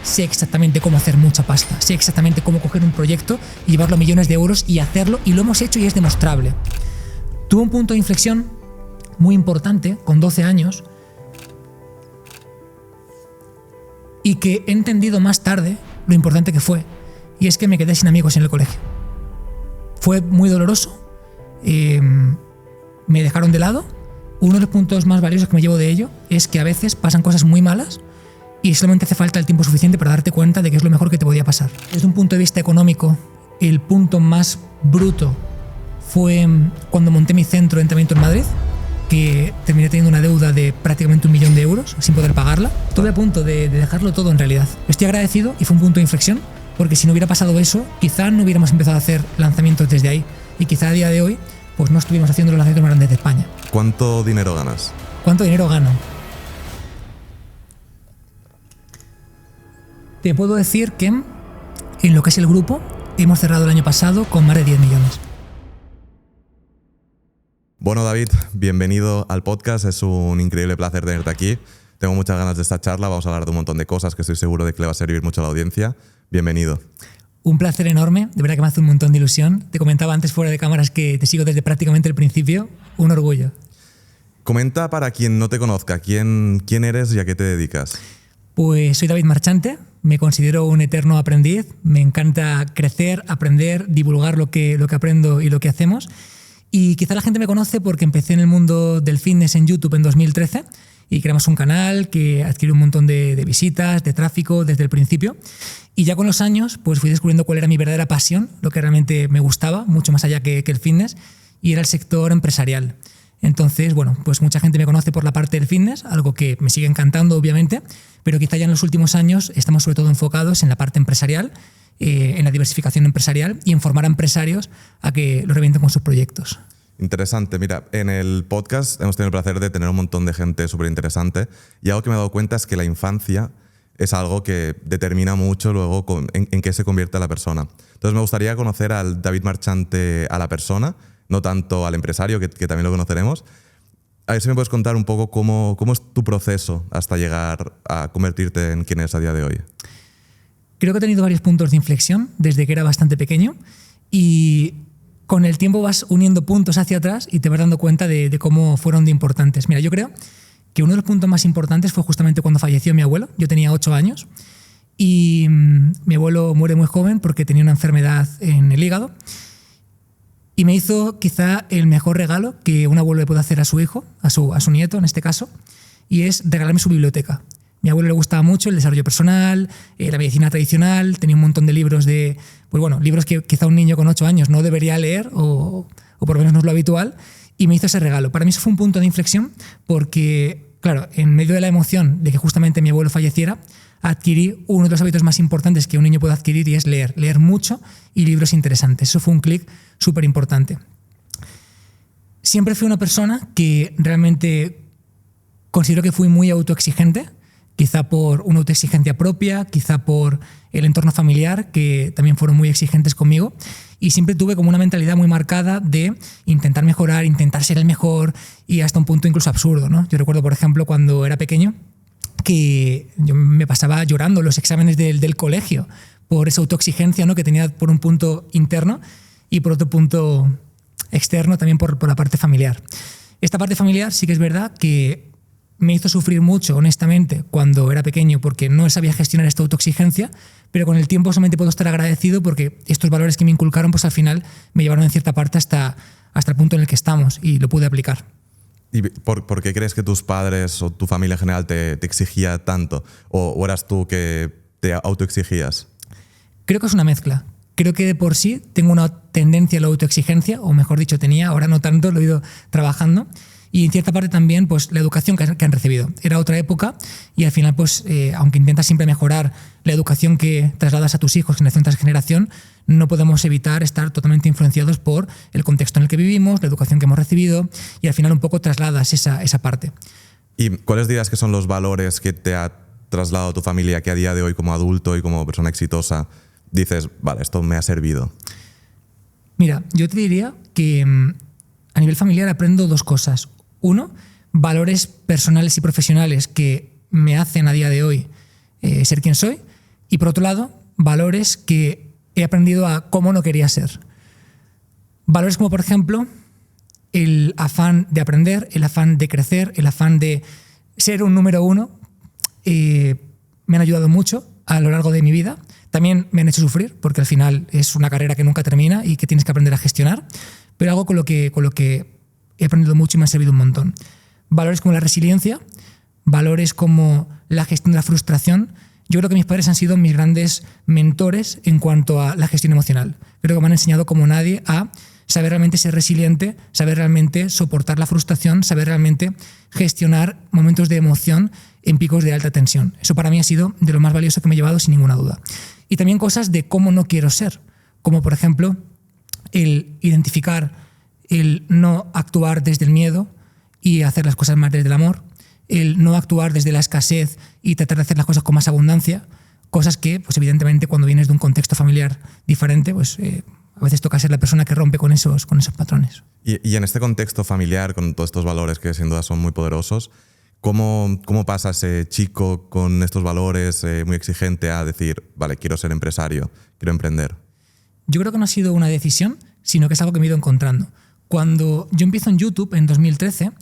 sé exactamente cómo hacer mucha pasta, sé exactamente cómo coger un proyecto y llevarlo a millones de euros y hacerlo, y lo hemos hecho y es demostrable. Tuve un punto de inflexión muy importante con 12 años y que he entendido más tarde lo importante que fue, y es que me quedé sin amigos en el colegio. Fue muy doloroso, me dejaron de lado. Uno de los puntos más valiosos que me llevo de ello es que a veces pasan cosas muy malas y solamente hace falta el tiempo suficiente para darte cuenta de que es lo mejor que te podía pasar. Desde un punto de vista económico, el punto más bruto fue cuando monté mi centro de entrenamiento en Madrid, que terminé teniendo una deuda de prácticamente 1 millón de euros sin poder pagarla. Estuve a punto de dejarlo todo en realidad. Estoy agradecido y fue un punto de inflexión, porque si no hubiera pasado eso, quizá no hubiéramos empezado a hacer lanzamientos desde ahí y quizá a día de hoy pues no estuvimos haciendo los lanzamientos más grandes de España. ¿Cuánto dinero ganas? ¿Cuánto dinero gano? Te puedo decir que en lo que es el grupo hemos cerrado el año pasado con más de 10 millones. Bueno, David, bienvenido al podcast. Es un increíble placer tenerte aquí. Tengo muchas ganas de esta charla. Vamos a hablar de un montón de cosas que estoy seguro de que le va a servir mucho a la audiencia. Bienvenido. Un placer enorme. De verdad que me hace un montón de ilusión. Te comentaba antes fuera de cámaras que te sigo desde prácticamente el principio. Un orgullo. Comenta para quien no te conozca, ¿quién eres y a qué te dedicas? Pues soy David Marchante. Me considero un eterno aprendiz. Me encanta crecer, aprender, divulgar lo que aprendo y lo que hacemos. Y quizá la gente me conoce porque empecé en el mundo del fitness en YouTube en 2013 y creamos un canal que adquirió un montón de visitas, de tráfico desde el principio. Y ya con los años pues fui descubriendo cuál era mi verdadera pasión, lo que realmente me gustaba, mucho más allá que el fitness, y era el sector empresarial. Entonces, bueno, pues mucha gente me conoce por la parte del fitness, algo que me sigue encantando obviamente, pero quizá ya en los últimos años estamos sobre todo enfocados en la parte empresarial, en la diversificación empresarial y en formar a empresarios a que lo revienten con sus proyectos. Interesante. Mira, en el podcast hemos tenido el placer de tener un montón de gente súper interesante y algo que me he dado cuenta es que la infancia es algo que determina mucho luego en qué se convierte la persona. Entonces me gustaría conocer al David Marchante, a la persona, no tanto al empresario, que también lo conoceremos. A ver si me puedes contar un poco cómo es tu proceso hasta llegar a convertirte en quien eres a día de hoy. Creo que he tenido varios puntos de inflexión desde que era bastante pequeño y con el tiempo vas uniendo puntos hacia atrás y te vas dando cuenta de cómo fueron de importantes. Mira, yo creo que uno de los puntos más importantes fue justamente cuando falleció mi abuelo. Yo tenía 8 años y mi abuelo muere muy joven porque tenía una enfermedad en el hígado y me hizo quizá el mejor regalo que un abuelo le puede hacer a su hijo, a su nieto en este caso, y es regalarme su biblioteca. Mi abuelo le gustaba mucho el desarrollo personal, la medicina tradicional, tenía un montón de libros libros que quizá un niño con 8 años no debería leer o por lo menos no es lo habitual, y me hizo ese regalo. Para mí eso fue un punto de inflexión porque, claro, en medio de la emoción de que justamente mi abuelo falleciera, adquirí uno de los hábitos más importantes que un niño puede adquirir y es leer mucho y libros interesantes. Eso fue un clic súper importante. Siempre fui una persona que realmente considero que fui muy autoexigente, quizá por una autoexigencia propia, quizá por el entorno familiar, que también fueron muy exigentes conmigo, y siempre tuve como una mentalidad muy marcada de intentar mejorar, intentar ser el mejor, y hasta un punto incluso absurdo, ¿no? Yo recuerdo, por ejemplo, cuando era pequeño, que yo me pasaba llorando los exámenes del colegio por esa autoexigencia, ¿no?, que tenía por un punto interno y por otro punto externo también por la parte familiar. Esta parte familiar sí que es verdad que me hizo sufrir mucho, honestamente, cuando era pequeño porque no sabía gestionar esta autoexigencia, pero con el tiempo solamente puedo estar agradecido porque estos valores que me inculcaron pues al final me llevaron en cierta parte hasta el punto en el que estamos y lo pude aplicar. ¿Y por qué crees que tus padres o tu familia en general te exigía tanto? ¿O eras tú que te autoexigías? Creo que es una mezcla. Creo que de por sí tengo una tendencia a la autoexigencia, o mejor dicho tenía, ahora no tanto, lo he ido trabajando. Y en cierta parte también pues, la educación que han recibido. Era otra época y al final, pues, aunque intentas siempre mejorar la educación que trasladas a tus hijos generación tras generación, no podemos evitar estar totalmente influenciados por el contexto en el que vivimos, la educación que hemos recibido y al final un poco trasladas esa parte. ¿Y cuáles dirías que son los valores que te ha trasladado tu familia que a día de hoy como adulto y como persona exitosa dices, vale, esto me ha servido? Mira, yo te diría que a nivel familiar aprendo 2 cosas. Uno, valores personales y profesionales que me hacen a día de hoy ser quien soy, Y por otro lado, valores que he aprendido a cómo no quería ser. Valores como, por ejemplo, el afán de aprender, el afán de crecer, el afán de ser un número uno, me han ayudado mucho a lo largo de mi vida. También me han hecho sufrir, porque al final es una carrera que nunca termina y que tienes que aprender a gestionar, pero algo con lo que he aprendido mucho y me ha servido un montón. Valores como la resiliencia, valores como la gestión de la frustración. Yo creo que mis padres han sido mis grandes mentores en cuanto a la gestión emocional. Creo que me han enseñado como nadie a saber realmente ser resiliente, saber realmente soportar la frustración, saber realmente gestionar momentos de emoción en picos de alta tensión. Eso para mí ha sido de lo más valioso que me he llevado sin ninguna duda. Y también cosas de cómo no quiero ser, como por ejemplo el identificar, el no actuar desde el miedo y hacer las cosas más desde el amor, el no actuar desde la escasez y tratar de hacer las cosas con más abundancia, cosas que pues evidentemente cuando vienes de un contexto familiar diferente, pues a veces toca ser la persona que rompe con esos patrones. Y en este contexto familiar, con todos estos valores que sin duda son muy poderosos, ¿cómo pasa ese chico con estos valores muy exigente a decir, vale, quiero ser empresario, quiero emprender? Yo creo que no ha sido una decisión, sino que es algo que me he ido encontrando. Cuando yo empiezo en YouTube en 2013,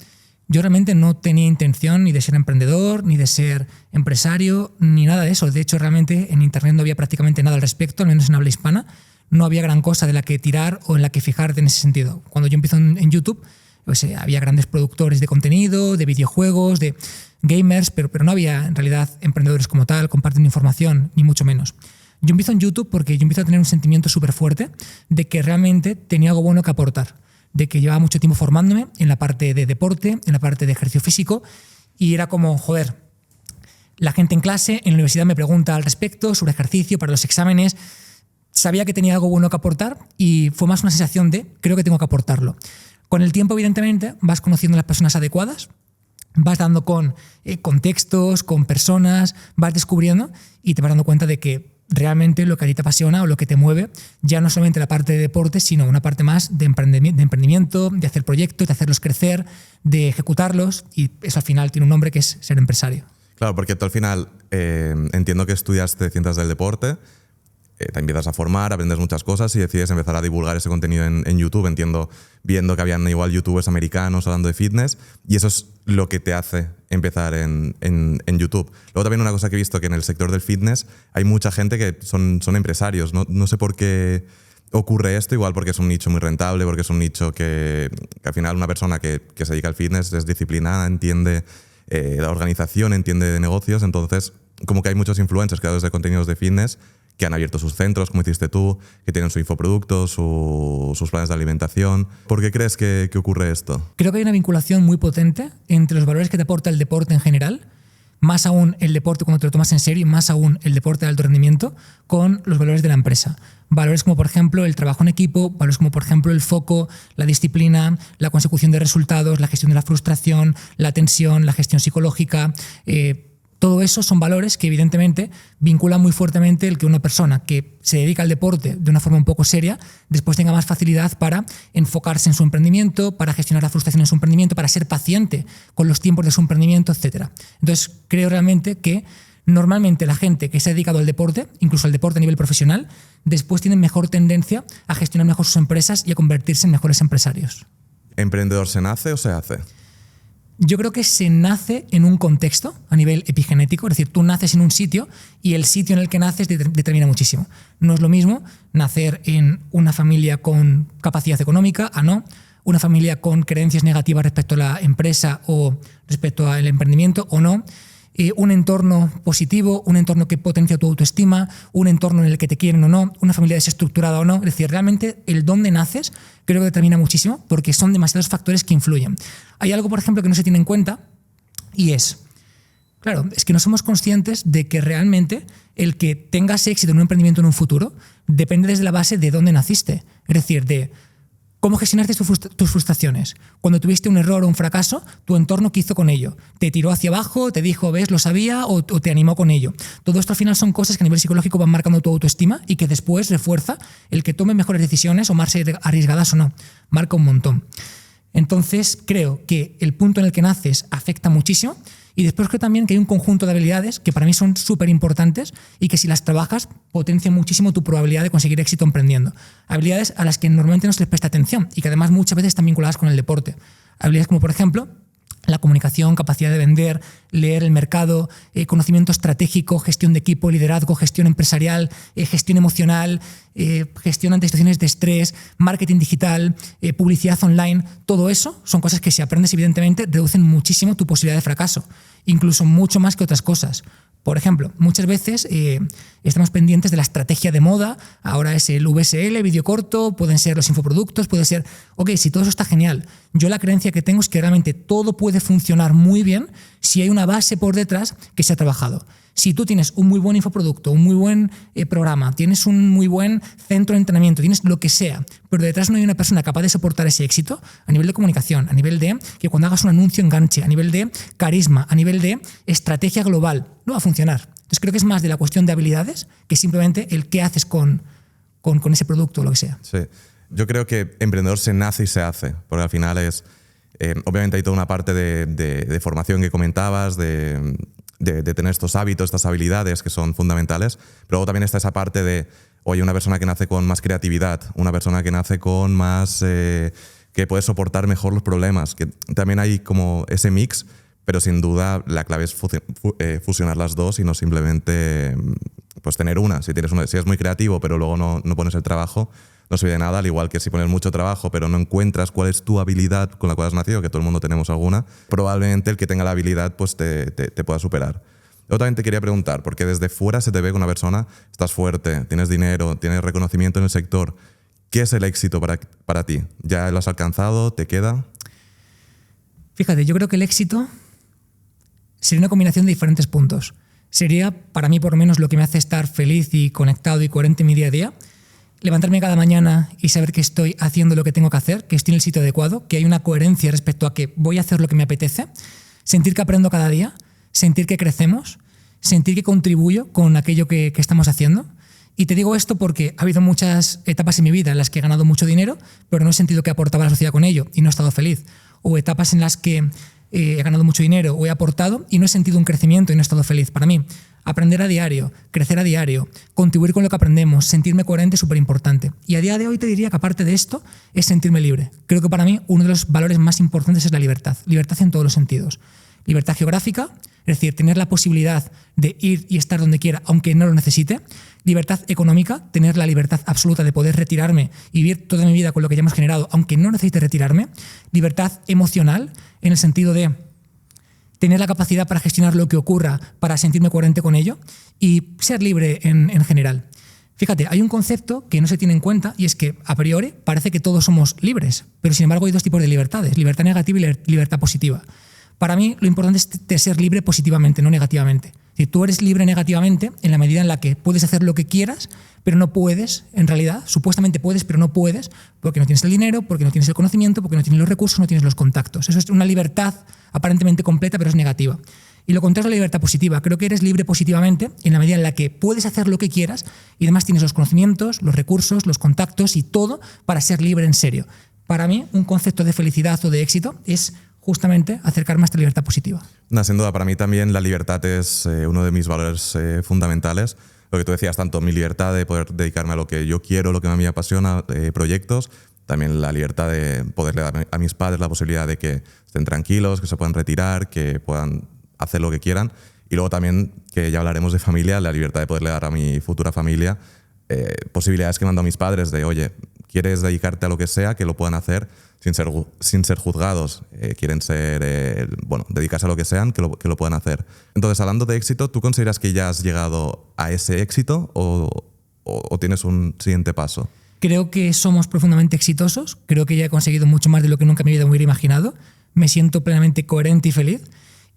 yo realmente no tenía intención ni de ser emprendedor, ni de ser empresario, ni nada de eso. De hecho, realmente en Internet no había prácticamente nada al respecto, al menos en habla hispana. No había gran cosa de la que tirar o en la que fijarte en ese sentido. Cuando yo empiezo en YouTube, pues, había grandes productores de contenido, de videojuegos, de gamers, pero no había en realidad emprendedores como tal, compartiendo información, ni mucho menos. Yo empiezo en YouTube porque yo empiezo a tener un sentimiento súper fuerte de que realmente tenía algo bueno que aportar, de que llevaba mucho tiempo formándome en la parte de deporte, en la parte de ejercicio físico, y era como, joder, la gente en clase, en la universidad me pregunta al respecto sobre ejercicio para los exámenes. Sabía que tenía algo bueno que aportar y fue más una sensación de creo que tengo que aportarlo. Con el tiempo, evidentemente, vas conociendo a las personas adecuadas, vas dando con contextos, con personas, vas descubriendo y te vas dando cuenta de que realmente lo que a ti te apasiona o lo que te mueve ya no solamente la parte de deporte, sino una parte más de emprendimiento, de hacer proyectos, de hacerlos crecer, de ejecutarlos, y eso al final tiene un nombre que es ser empresario. Claro, porque tú al final entiendo que estudiaste ciencias del deporte, te empiezas a formar, aprendes muchas cosas y decides empezar a divulgar ese contenido en YouTube. Entiendo, viendo que habían igual youtubers americanos hablando de fitness, y eso es lo que te hace empezar en YouTube. Luego también una cosa que he visto, que en el sector del fitness hay mucha gente que son empresarios. No sé por qué ocurre esto, igual porque es un nicho muy rentable, porque es un nicho que al final una persona que se dedica al fitness es disciplinada, entiende la organización, entiende de negocios. Entonces, como que hay muchos influencers creadores de contenidos de fitness que han abierto sus centros, como hiciste tú, que tienen su infoproducto, sus planes de alimentación. ¿Por qué crees que ocurre esto? Creo que hay una vinculación muy potente entre los valores que te aporta el deporte en general, más aún el deporte cuando te lo tomas en serio, y más aún el deporte de alto rendimiento, con los valores de la empresa. Valores como, por ejemplo, el trabajo en equipo, valores como, por ejemplo, el foco, la disciplina, la consecución de resultados, la gestión de la frustración, la tensión, la gestión psicológica. Todo eso son valores que evidentemente vinculan muy fuertemente el que una persona que se dedica al deporte de una forma un poco seria después tenga más facilidad para enfocarse en su emprendimiento, para gestionar la frustración en su emprendimiento, para ser paciente con los tiempos de su emprendimiento, etc. Entonces creo realmente que normalmente la gente que se ha dedicado al deporte, incluso al deporte a nivel profesional, después tiene mejor tendencia a gestionar mejor sus empresas y a convertirse en mejores empresarios. ¿Emprendedor se nace o se hace? Yo creo que se nace en un contexto a nivel epigenético, es decir, tú naces en un sitio y el sitio en el que naces determina muchísimo. No es lo mismo nacer en una familia con capacidad económica a no, una familia con creencias negativas respecto a la empresa o respecto al emprendimiento o no, un entorno positivo, un entorno que potencia tu autoestima, un entorno en el que te quieren o no, una familia desestructurada o no. Es decir, realmente el dónde naces creo que determina muchísimo porque son demasiados factores que influyen. Hay algo, por ejemplo, que no se tiene en cuenta y es, claro, es que no somos conscientes de que realmente el que tengas éxito en un emprendimiento en un futuro depende desde la base de dónde naciste. Es decir, de ¿cómo gestionaste tus frustraciones? Cuando tuviste un error o un fracaso, tu entorno, ¿qué hizo con ello? ¿Te tiró hacia abajo? ¿Te dijo, ves, lo sabía? ¿O te animó con ello? Todo esto al final son cosas que a nivel psicológico van marcando tu autoestima y que después refuerza el que tome mejores decisiones o más arriesgadas o no. Marca un montón. Entonces, creo que el punto en el que naces afecta muchísimo Y después creo también que hay un conjunto de habilidades que para mí son súper importantes y que si las trabajas potencian muchísimo tu probabilidad de conseguir éxito emprendiendo. Habilidades a las que normalmente no se les presta atención y que además muchas veces están vinculadas con el deporte. Habilidades como, por ejemplo, la comunicación, capacidad de vender, leer el mercado, conocimiento estratégico, gestión de equipo, liderazgo, gestión empresarial, gestión emocional, gestión ante situaciones de estrés, marketing digital, publicidad online. Todo eso son cosas que si aprendes, evidentemente, reducen muchísimo tu posibilidad de fracaso, incluso mucho más que otras cosas. Por ejemplo, muchas veces estamos pendientes de la estrategia de moda, ahora es el VSL, vídeo corto, pueden ser los infoproductos, puede ser, ok, si todo eso está genial. Yo la creencia que tengo es que realmente todo puede funcionar muy bien si hay una base por detrás que se ha trabajado. Si tú tienes un muy buen infoproducto, un muy buen programa, tienes un muy buen centro de entrenamiento, tienes lo que sea, pero detrás no hay una persona capaz de soportar ese éxito a nivel de comunicación, a nivel de que cuando hagas un anuncio enganche, a nivel de carisma, a nivel de estrategia global, no va a funcionar. Entonces creo que es más de la cuestión de habilidades que simplemente el qué haces con ese producto o lo que sea. Sí. Yo creo que emprendedor se nace y se hace, porque al final es... obviamente hay toda una parte de formación que comentabas, de tener estos hábitos, estas habilidades que son fundamentales, pero luego también está esa parte de, oye, una persona que nace con más creatividad, una persona que nace con más... que puede soportar mejor los problemas, que también hay como ese mix, pero sin duda la clave es fusionar las dos y no simplemente pues tener una. Si es muy creativo pero luego no pones el trabajo, no sirve de nada, al igual que si pones mucho trabajo pero no encuentras cuál es tu habilidad con la cual has nacido, que todo el mundo tenemos alguna, probablemente el que tenga la habilidad pues te pueda superar. Yo también te quería preguntar, porque desde fuera se te ve que una persona, estás fuerte, tienes dinero, tienes reconocimiento en el sector. ¿Qué es el éxito para ti? ¿Ya lo has alcanzado? ¿Te queda? Fíjate, yo creo que el éxito sería una combinación de diferentes puntos. Sería, para mí por lo menos, lo que me hace estar feliz y conectado y coherente en mi día a día. Levantarme cada mañana y saber que estoy haciendo lo que tengo que hacer, que estoy en el sitio adecuado, que hay una coherencia respecto a que voy a hacer lo que me apetece, sentir que aprendo cada día, sentir que crecemos, sentir que contribuyo con aquello que estamos haciendo. Y te digo esto porque ha habido muchas etapas en mi vida en las que he ganado mucho dinero, pero no he sentido que aportaba a la sociedad con ello y no he estado feliz. O etapas en las que he ganado mucho dinero o he aportado y no he sentido un crecimiento y no he estado feliz. Para mí, aprender a diario, crecer a diario, contribuir con lo que aprendemos, sentirme coherente es súper importante. Y a día de hoy te diría que aparte de esto es sentirme libre. Creo que para mí uno de los valores más importantes es la libertad. Libertad en todos los sentidos. Libertad geográfica, es decir, tener la posibilidad de ir y estar donde quiera aunque no lo necesite. Libertad económica, tener la libertad absoluta de poder retirarme y vivir toda mi vida con lo que ya hemos generado aunque no necesite retirarme. Libertad emocional, en el sentido de tener la capacidad para gestionar lo que ocurra, para sentirme coherente con ello y ser libre en general. Fíjate, hay un concepto que no se tiene en cuenta y es que a priori parece que todos somos libres, pero sin embargo hay dos tipos de libertades, libertad negativa y libertad positiva. Para mí lo importante es ser libre positivamente, no negativamente. Si tú eres libre negativamente en la medida en la que puedes hacer lo que quieras, pero no puedes, en realidad, supuestamente puedes, pero no puedes, porque no tienes el dinero, porque no tienes el conocimiento, porque no tienes los recursos, no tienes los contactos. Eso es una libertad aparentemente completa, pero es negativa. Y lo contrario es la libertad positiva. Creo que eres libre positivamente en la medida en la que puedes hacer lo que quieras y además tienes los conocimientos, los recursos, los contactos y todo para ser libre en serio. Para mí, un concepto de felicidad o de éxito es justamente acercarme a esta libertad positiva. No, sin duda, para mí también la libertad es uno de mis valores fundamentales. Lo que tú decías, tanto mi libertad de poder dedicarme a lo que yo quiero, lo que a mí me apasiona, proyectos, también la libertad de poderle dar a mis padres la posibilidad de que estén tranquilos, que se puedan retirar, que puedan hacer lo que quieran. Y luego también, que ya hablaremos de familia, la libertad de poderle dar a mi futura familia posibilidades que mando a mis padres de, oye, quieres dedicarte a lo que sea, que lo puedan hacer sin ser juzgados. Quieren dedicarse a lo que sean, que lo puedan hacer. Entonces, hablando de éxito, ¿tú consideras que ya has llegado a ese éxito o tienes un siguiente paso? Creo que somos profundamente exitosos. Creo que ya he conseguido mucho más de lo que nunca en mi vida me hubiera imaginado. Me siento plenamente coherente y feliz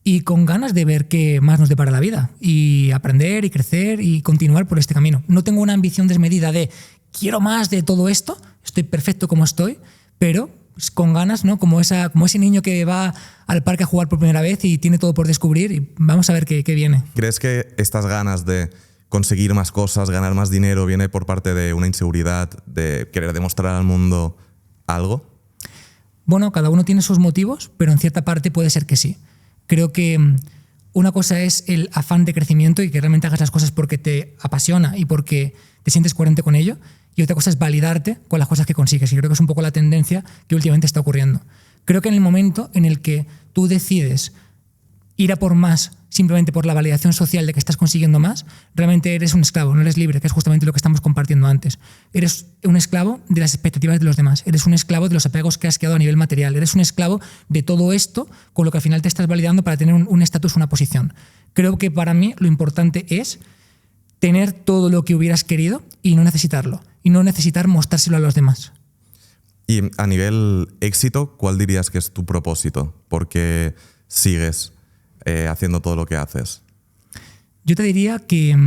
y con ganas de ver qué más nos depara la vida y aprender y crecer y continuar por este camino. No tengo una ambición desmedida de quiero más de todo esto, estoy perfecto como estoy, pero con ganas, ¿no? Como ese niño que va al parque a jugar por primera vez y tiene todo por descubrir y vamos a ver qué viene. ¿Crees que estas ganas de conseguir más cosas, ganar más dinero, viene por parte de una inseguridad, de querer demostrar al mundo algo? Bueno, cada uno tiene sus motivos, pero en cierta parte puede ser que sí. Creo que una cosa es el afán de crecimiento y que realmente hagas las cosas porque te apasiona y porque te sientes coherente con ello. Y otra cosa es validarte con las cosas que consigues. Y creo que es un poco la tendencia que últimamente está ocurriendo. Creo que en el momento en el que tú decides ir a por más simplemente por la validación social de que estás consiguiendo más, realmente eres un esclavo, no eres libre, que es justamente lo que estamos compartiendo antes. Eres un esclavo de las expectativas de los demás, eres un esclavo de los apegos que has creado a nivel material, eres un esclavo de todo esto con lo que al final te estás validando para tener un estatus, una posición. Creo que para mí lo importante es tener todo lo que hubieras querido y no necesitarlo, y no necesitar mostrárselo a los demás. Y a nivel éxito, ¿cuál dirías que es tu propósito? ¿Por qué sigues haciendo todo lo que haces? Yo te diría que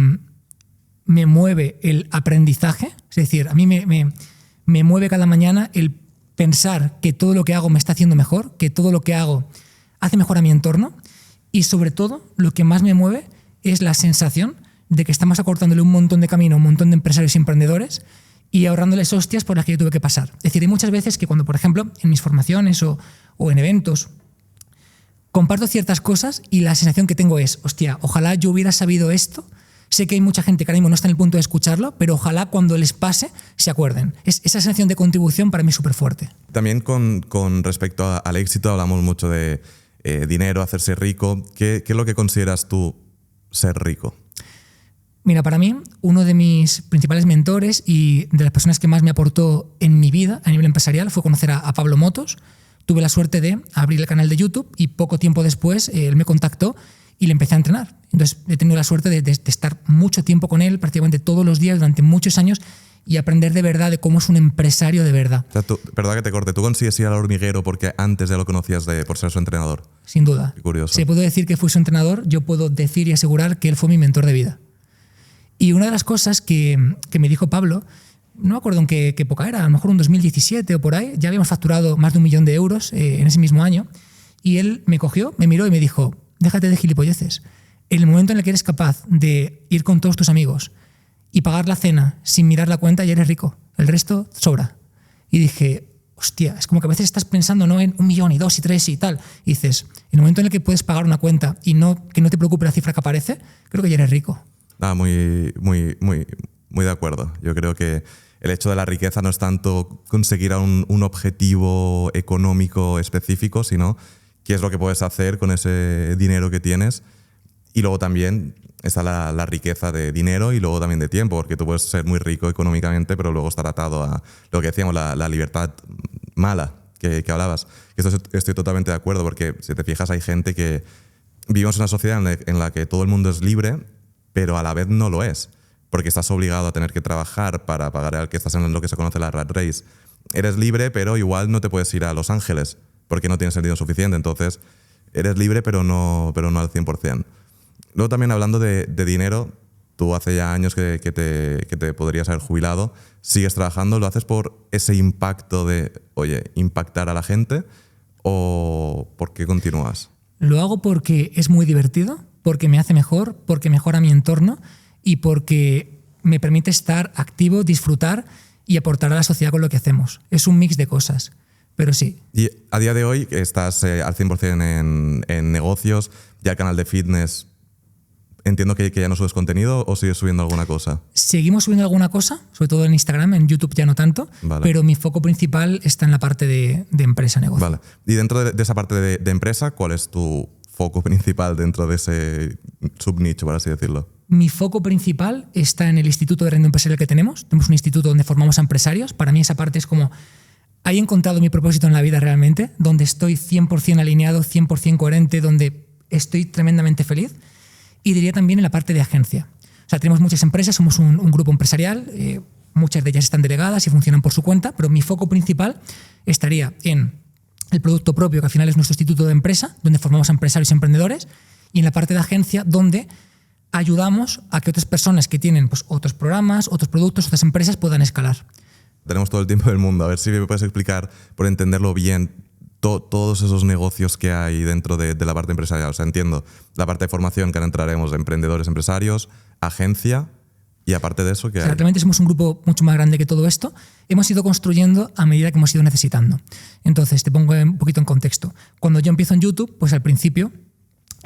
me mueve el aprendizaje, es decir, a mí me mueve cada mañana el pensar que todo lo que hago me está haciendo mejor, que todo lo que hago hace mejor a mi entorno, y sobre todo lo que más me mueve es la sensación de que estamos acortándole un montón de camino a un montón de empresarios y emprendedores y ahorrándoles hostias por las que yo tuve que pasar. Es decir, hay muchas veces que cuando, por ejemplo, en mis formaciones o en eventos comparto ciertas cosas y la sensación que tengo es, hostia, ojalá yo hubiera sabido esto. Sé que hay mucha gente que ahora mismo no está en el punto de escucharlo, pero ojalá cuando les pase se acuerden. Esa sensación de contribución para mí es súper fuerte. También con respecto al éxito hablamos mucho de dinero, hacerse rico. ¿Qué es lo que consideras tú ser rico? Mira, para mí, uno de mis principales mentores y de las personas que más me aportó en mi vida a nivel empresarial fue conocer a Pablo Motos. Tuve la suerte de abrir el canal de YouTube y poco tiempo después él me contactó y le empecé a entrenar. Entonces he tenido la suerte de estar mucho tiempo con él, prácticamente todos los días durante muchos años, y aprender de verdad de cómo es un empresario de verdad. O sea, perdón que te corte, ¿tú consigues ir al hormiguero porque antes ya lo conocías por ser su entrenador? Sin duda. Qué curioso. Si puedo decir que fui su entrenador, yo puedo decir y asegurar que él fue mi mentor de vida. Y una de las cosas que me dijo Pablo, no me acuerdo en qué época era, a lo mejor un 2017 o por ahí, ya habíamos facturado más de 1 millón de euros en ese mismo año, y él me cogió, me miró y me dijo, déjate de gilipolleces. En el momento en el que eres capaz de ir con todos tus amigos y pagar la cena sin mirar la cuenta, ya eres rico. El resto sobra. Y dije, hostia, es como que a veces estás pensando no en 1 millón y 2 y 3 y tal. Y dices, en el momento en el que puedes pagar una cuenta y que no te preocupe la cifra que aparece, creo que ya eres rico. Muy de acuerdo. Yo creo que el hecho de la riqueza no es tanto conseguir un objetivo económico específico, sino qué es lo que puedes hacer con ese dinero que tienes. Y luego también está la riqueza de dinero y luego también de tiempo, porque tú puedes ser muy rico económicamente, pero luego estar atado a lo que decíamos, la libertad mala que hablabas. Estoy totalmente de acuerdo, porque si te fijas hay gente que vivimos en una sociedad en la que todo el mundo es libre, pero a la vez no lo es, porque estás obligado a tener que trabajar para pagar al que estás en lo que se conoce la rat race. Eres libre, pero igual no te puedes ir a Los Ángeles, porque no tienes el dinero suficiente. Entonces, eres libre, pero no al 100%. Luego también hablando de dinero, tú hace ya años que te podrías haber jubilado, sigues trabajando, ¿lo haces por ese impacto de, impactar a la gente o por qué continúas? Lo hago porque es muy divertido, porque me hace mejor, porque mejora mi entorno y porque me permite estar activo, disfrutar y aportar a la sociedad con lo que hacemos. Es un mix de cosas, pero sí. Y a día de hoy estás al 100% en negocios, ya el canal de fitness. Entiendo que ya no subes contenido o sigues subiendo alguna cosa. Seguimos subiendo alguna cosa, sobre todo en Instagram, en YouTube ya no tanto, vale. Pero mi foco principal está en la parte de empresa, negocio. Vale. Y dentro de esa parte de empresa, ¿cuál es tu foco principal dentro de ese subnicho, por así decirlo? Mi foco principal está en el Instituto de Rendimiento Empresarial que tenemos. Tenemos un instituto donde formamos a empresarios. Para mí esa parte es como, ahí he encontrado mi propósito en la vida realmente, donde estoy 100% alineado, 100% coherente, donde estoy tremendamente feliz. Y diría también en la parte de agencia. O sea, tenemos muchas empresas, somos un grupo empresarial, muchas de ellas están delegadas y funcionan por su cuenta, pero mi foco principal estaría en el producto propio, que al final es nuestro instituto de empresa, donde formamos a empresarios y emprendedores, y en la parte de agencia, donde ayudamos a que otras personas que tienen pues, otros programas, otros productos, otras empresas puedan escalar. Tenemos todo el tiempo del mundo. A ver si me puedes explicar, por entenderlo bien, todos esos negocios que hay dentro de la parte empresarial. O sea, entiendo la parte de formación, que ahora entraremos, de emprendedores, empresarios, agencia, y aparte de eso, ¿qué hay? Realmente somos un grupo mucho más grande que todo esto. Hemos ido construyendo a medida que hemos ido necesitando. Entonces, te pongo un poquito en contexto. Cuando yo empiezo en YouTube, pues al principio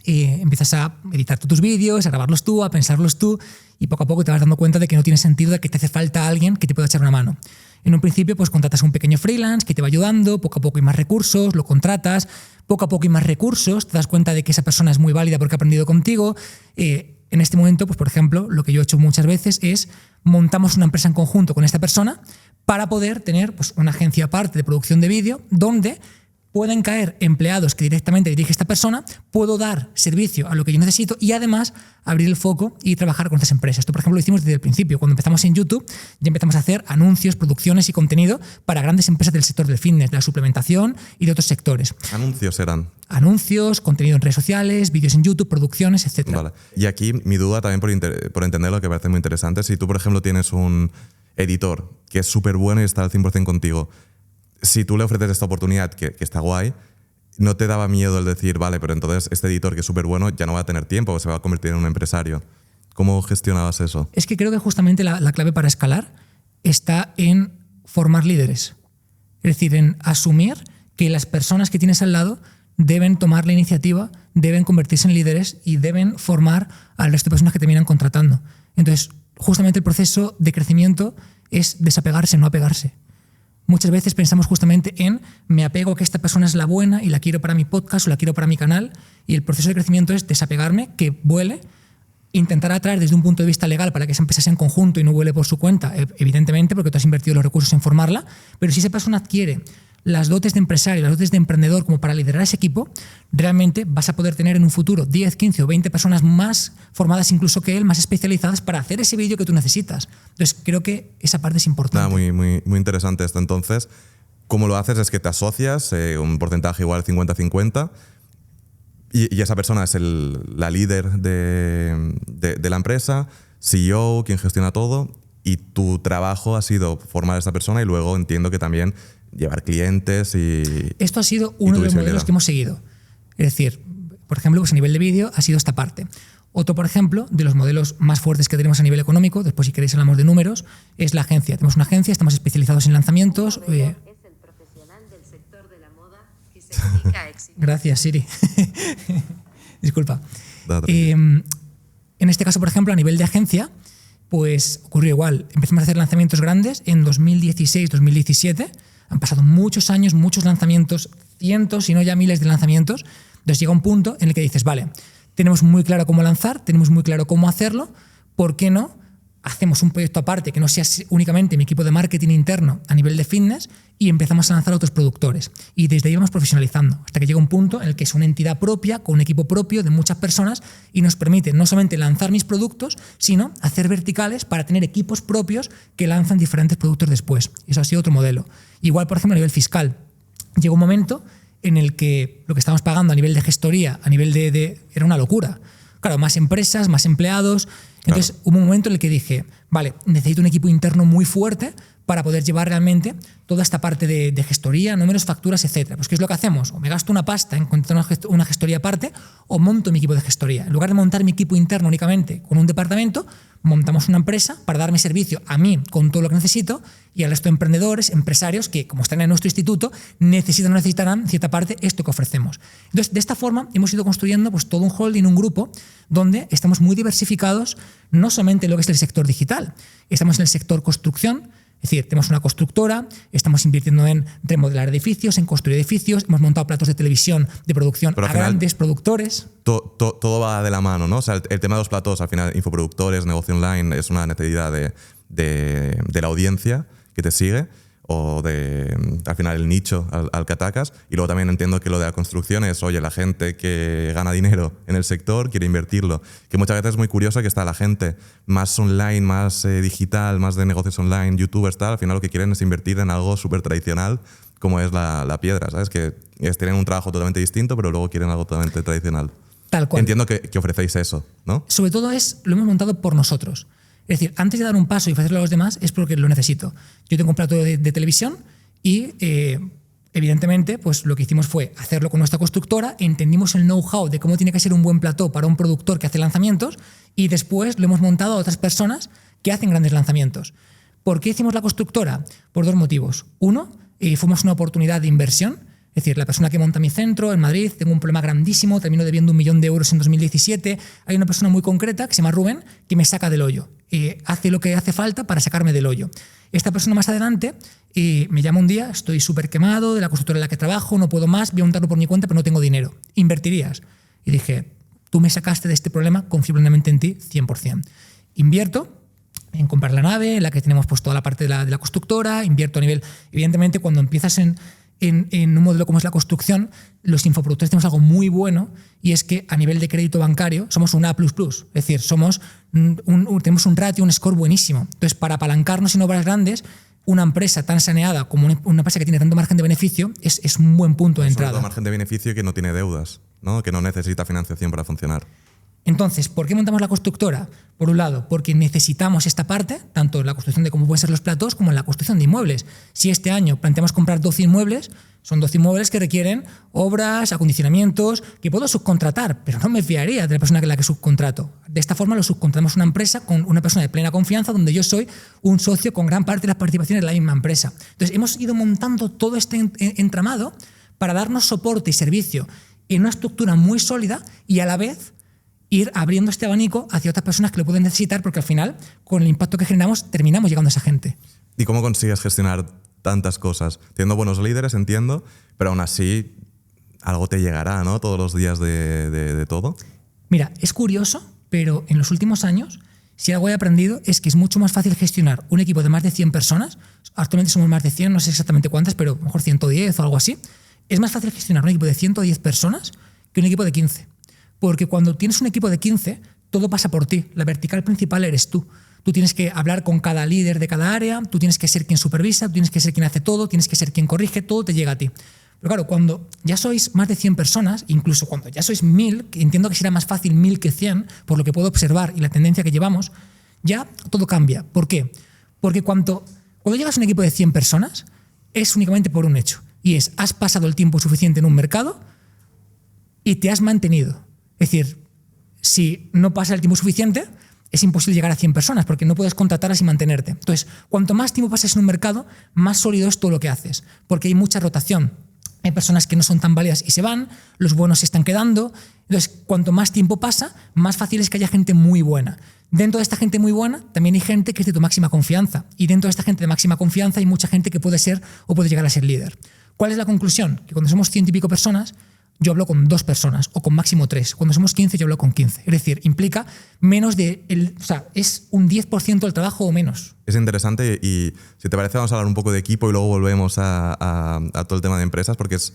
empiezas a editar tus vídeos, a grabarlos tú, a pensarlos tú, y poco a poco te vas dando cuenta de que no tiene sentido, de que te hace falta alguien que te pueda echar una mano. En un principio, pues contratas a un pequeño freelance que te va ayudando, poco a poco hay más recursos, lo contratas, poco a poco hay más recursos, te das cuenta de que esa persona es muy válida porque ha aprendido contigo. En este momento, pues por ejemplo, lo que yo he hecho muchas veces es montamos una empresa en conjunto con esta persona para poder tener pues, una agencia aparte de producción de vídeo donde pueden caer empleados que directamente dirige esta persona, puedo dar servicio a lo que yo necesito y además abrir el foco y trabajar con estas empresas. Esto, por ejemplo, lo hicimos desde el principio. Cuando empezamos en YouTube, ya empezamos a hacer anuncios, producciones y contenido para grandes empresas del sector del fitness, de la suplementación y de otros sectores. ¿Anuncios eran? Anuncios, contenido en redes sociales, vídeos en YouTube, producciones, etc. Vale. Y aquí mi duda también por entender lo que me parece muy interesante. Si tú, por ejemplo, tienes un editor que es súper bueno y está al 100% contigo, si tú le ofreces esta oportunidad que está guay, ¿no te daba miedo el decir, vale, pero entonces este editor que es súper bueno ya no va a tener tiempo, se va a convertir en un empresario? ¿Cómo gestionabas eso? Es que creo que justamente la clave para escalar está en formar líderes. Es decir, en asumir que las personas que tienes al lado deben tomar la iniciativa, deben convertirse en líderes y deben formar al resto de personas que te vienen contratando. Entonces, justamente el proceso de crecimiento es desapegarse, no apegarse. Muchas veces pensamos justamente en me apego a que esta persona es la buena y la quiero para mi podcast o la quiero para mi canal, y el proceso de crecimiento es desapegarme, que vuele, intentar atraer desde un punto de vista legal para que esa empresa sea en conjunto y no vuele por su cuenta, evidentemente, porque tú has invertido los recursos en formarla, pero si esa persona adquiere las dotes de empresario, las dotes de emprendedor como para liderar ese equipo, realmente vas a poder tener en un futuro 10, 15 o 20 personas más formadas incluso que él, más especializadas para hacer ese vídeo que tú necesitas. Entonces creo que esa parte es importante. Muy interesante esto. Entonces, ¿cómo lo haces? Es que te asocias, un porcentaje igual 50-50, y esa persona es la líder de la empresa, CEO, quien gestiona todo, y tu trabajo ha sido formar a esta persona y luego entiendo que también llevar clientes y... Esto ha sido uno de los modelos que hemos seguido. Es decir, por ejemplo, pues a nivel de vídeo ha sido esta parte. Otro, por ejemplo, de los modelos más fuertes que tenemos a nivel económico, después si queréis hablamos de números, es la agencia. Tenemos una agencia, estamos especializados en lanzamientos. Es el profesional del sector de la moda que se dedica a exhibir. Gracias, Siri. Disculpa. En este caso, por ejemplo, a nivel de agencia, pues ocurrió igual. Empezamos a hacer lanzamientos grandes en 2016-2017. Han pasado muchos años, muchos lanzamientos, cientos, si no ya miles de lanzamientos. Entonces llega un punto en el que dices, vale, tenemos muy claro cómo lanzar, tenemos muy claro cómo hacerlo, ¿por qué no hacemos un proyecto aparte que no sea únicamente mi equipo de marketing interno a nivel de fitness y empezamos a lanzar a otros productores? Y desde ahí vamos profesionalizando, hasta que llega un punto en el que es una entidad propia, con un equipo propio de muchas personas y nos permite no solamente lanzar mis productos, sino hacer verticales para tener equipos propios que lanzan diferentes productos después. Eso ha sido otro modelo. Igual, por ejemplo, a nivel fiscal. Llegó un momento en el que lo que estábamos pagando a nivel de gestoría, a nivel era una locura. Claro, más empresas, más empleados. Entonces hubo un momento en el que dije, vale, necesito un equipo interno muy fuerte para poder llevar realmente toda esta parte de gestoría, números, facturas, etc. Pues ¿qué es lo que hacemos? O me gasto una pasta en contratar una gestoría aparte o monto mi equipo de gestoría. En lugar de montar mi equipo interno únicamente con un departamento, montamos una empresa para darme servicio a mí con todo lo que necesito y al resto de emprendedores, empresarios que, como están en nuestro instituto, necesitarán cierta parte esto que ofrecemos. Entonces, de esta forma hemos ido construyendo pues, todo un holding, un grupo, donde estamos muy diversificados, no solamente en lo que es el sector digital, estamos en el sector construcción. Es decir, tenemos una constructora, estamos invirtiendo en remodelar edificios, en construir edificios, hemos montado platos de televisión de producción a grandes productores. Todo va de la mano, ¿no? O sea, el tema de los platos, al final, infoproductores, negocio online, es una necesidad de la audiencia que te sigue o al final, el nicho al que atacas. Y luego también entiendo que lo de la construcción es, oye, la gente que gana dinero en el sector quiere invertirlo. Que muchas veces es muy curioso que está la gente más online, más digital, más de negocios online, youtubers, tal. Al final lo que quieren es invertir en algo súper tradicional como es la piedra, ¿sabes? Que tienen un trabajo totalmente distinto, pero luego quieren algo totalmente tradicional. Tal cual. Entiendo que ofrecéis eso, ¿no? Sobre todo lo hemos montado por nosotros. Es decir, antes de dar un paso y ofrecerlo a los demás es porque lo necesito. Yo tengo un plato de televisión y evidentemente pues lo que hicimos fue hacerlo con nuestra constructora, entendimos el know-how de cómo tiene que ser un buen plató para un productor que hace lanzamientos y después lo hemos montado a otras personas que hacen grandes lanzamientos. ¿Por qué hicimos la constructora? Por dos motivos. Uno, fuimos una oportunidad de inversión. Es decir, la persona que monta mi centro en Madrid, tengo un problema grandísimo, termino debiendo 1 millón de euros en 2017. Hay una persona muy concreta que se llama Rubén que me saca del hoyo. Hace lo que hace falta para sacarme del hoyo. Esta persona más adelante me llama un día, estoy súper quemado de la constructora en la que trabajo, no puedo más, voy a montarlo por mi cuenta, pero no tengo dinero. ¿Invertirías? Y dije, tú me sacaste de este problema, confío plenamente en ti, 100%. Invierto en comprar la nave, en la que tenemos pues toda la parte de la constructora, invierto a nivel... Evidentemente, cuando empiezas en un modelo como es la construcción, los infoproductores tenemos algo muy bueno y es que a nivel de crédito bancario somos un A++. Es decir, tenemos un ratio, un score buenísimo. Entonces, para apalancarnos en obras grandes, una empresa tan saneada como una empresa que tiene tanto margen de beneficio es un buen punto de entrada. Sobre todo margen de beneficio y que no tiene deudas, ¿no? Que no necesita financiación para funcionar. Entonces, ¿por qué montamos la constructora? Por un lado, porque necesitamos esta parte, tanto en la construcción de cómo pueden ser los platós como en la construcción de inmuebles. Si este año planteamos comprar 12 inmuebles, son 12 inmuebles que requieren obras, acondicionamientos, que puedo subcontratar, pero no me fiaría de la persona que la que subcontrato. De esta forma lo subcontratamos a una empresa con una persona de plena confianza, donde yo soy un socio con gran parte de las participaciones de la misma empresa. Entonces, hemos ido montando todo este entramado para darnos soporte y servicio en una estructura muy sólida y a la vez ir abriendo este abanico hacia otras personas que lo pueden necesitar, porque al final, con el impacto que generamos, terminamos llegando a esa gente. ¿Y cómo consigues gestionar tantas cosas? Teniendo buenos líderes, entiendo, pero aún así algo te llegará, ¿no? Todos los días de todo. Mira, es curioso, pero en los últimos años, si algo he aprendido es que es mucho más fácil gestionar un equipo de más de 100 personas. Actualmente somos más de 100, no sé exactamente cuántas, pero a lo mejor 110 o algo así. Es más fácil gestionar un equipo de 110 personas que un equipo de 15. Porque cuando tienes un equipo de 15, todo pasa por ti. La vertical principal eres tú. Tú tienes que hablar con cada líder de cada área, tú tienes que ser quien supervisa, tú tienes que ser quien hace todo, tienes que ser quien corrige, todo te llega a ti. Pero claro, cuando ya sois más de 100 personas, incluso cuando ya sois 1000, que entiendo que será más fácil 1000 que 100, por lo que puedo observar y la tendencia que llevamos, ya todo cambia. ¿Por qué? Porque cuando llegas a un equipo de 100 personas, es únicamente por un hecho. Y es, has pasado el tiempo suficiente en un mercado y te has mantenido. Es decir, si no pasa el tiempo suficiente, es imposible llegar a 100 personas porque no puedes contratarlas y mantenerte. Entonces, cuanto más tiempo pasas en un mercado, más sólido es todo lo que haces, porque hay mucha rotación. Hay personas que no son tan válidas y se van, los buenos se están quedando. Entonces, cuanto más tiempo pasa, más fácil es que haya gente muy buena. Dentro de esta gente muy buena, también hay gente que es de tu máxima confianza. Y dentro de esta gente de máxima confianza hay mucha gente que puede ser o puede llegar a ser líder. ¿Cuál es la conclusión? Que cuando somos 100 y pico personas, yo hablo con 2 personas o con máximo 3. Cuando somos 15 yo hablo con 15. Es decir, implica menos es un 10% del trabajo o menos. Es interesante y si te parece vamos a hablar un poco de equipo y luego volvemos a todo el tema de empresas, porque es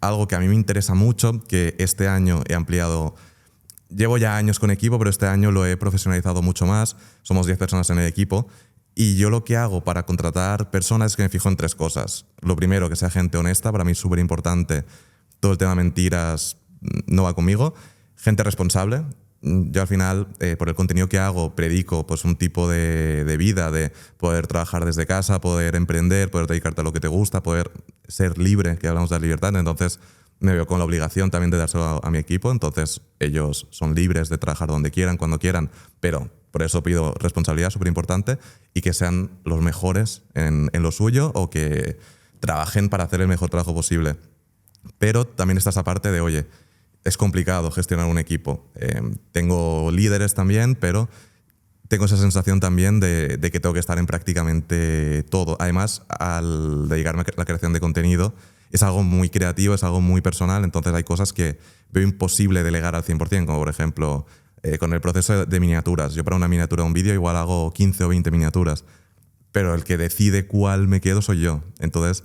algo que a mí me interesa mucho, que este año he ampliado. Llevo ya años con equipo, pero este año lo he profesionalizado mucho más. Somos 10 personas en el equipo. Y yo lo que hago para contratar personas es que me fijo en 3 cosas. Lo primero, que sea gente honesta, para mí es súper importante. Todo el tema mentiras no va conmigo. Gente responsable. Yo al final, por el contenido que hago, predico pues, un tipo de vida, de poder trabajar desde casa, poder emprender, poder dedicarte a lo que te gusta, poder ser libre, que hablamos de la libertad. Entonces me veo con la obligación también de dárselo a mi equipo. Entonces ellos son libres de trabajar donde quieran, cuando quieran, pero por eso pido responsabilidad, súper importante, y que sean los mejores en lo suyo o que trabajen para hacer el mejor trabajo posible. Pero también está esa parte de, oye, es complicado gestionar un equipo. Tengo líderes también, pero tengo esa sensación también de que tengo que estar en prácticamente todo. Además, al dedicarme a la creación de contenido, es algo muy creativo, es algo muy personal, entonces hay cosas que veo imposible delegar al 100%, como por ejemplo con el proceso de miniaturas. Yo para una miniatura de un vídeo igual hago 15 o 20 miniaturas, pero el que decide cuál me quedo soy yo. Entonces,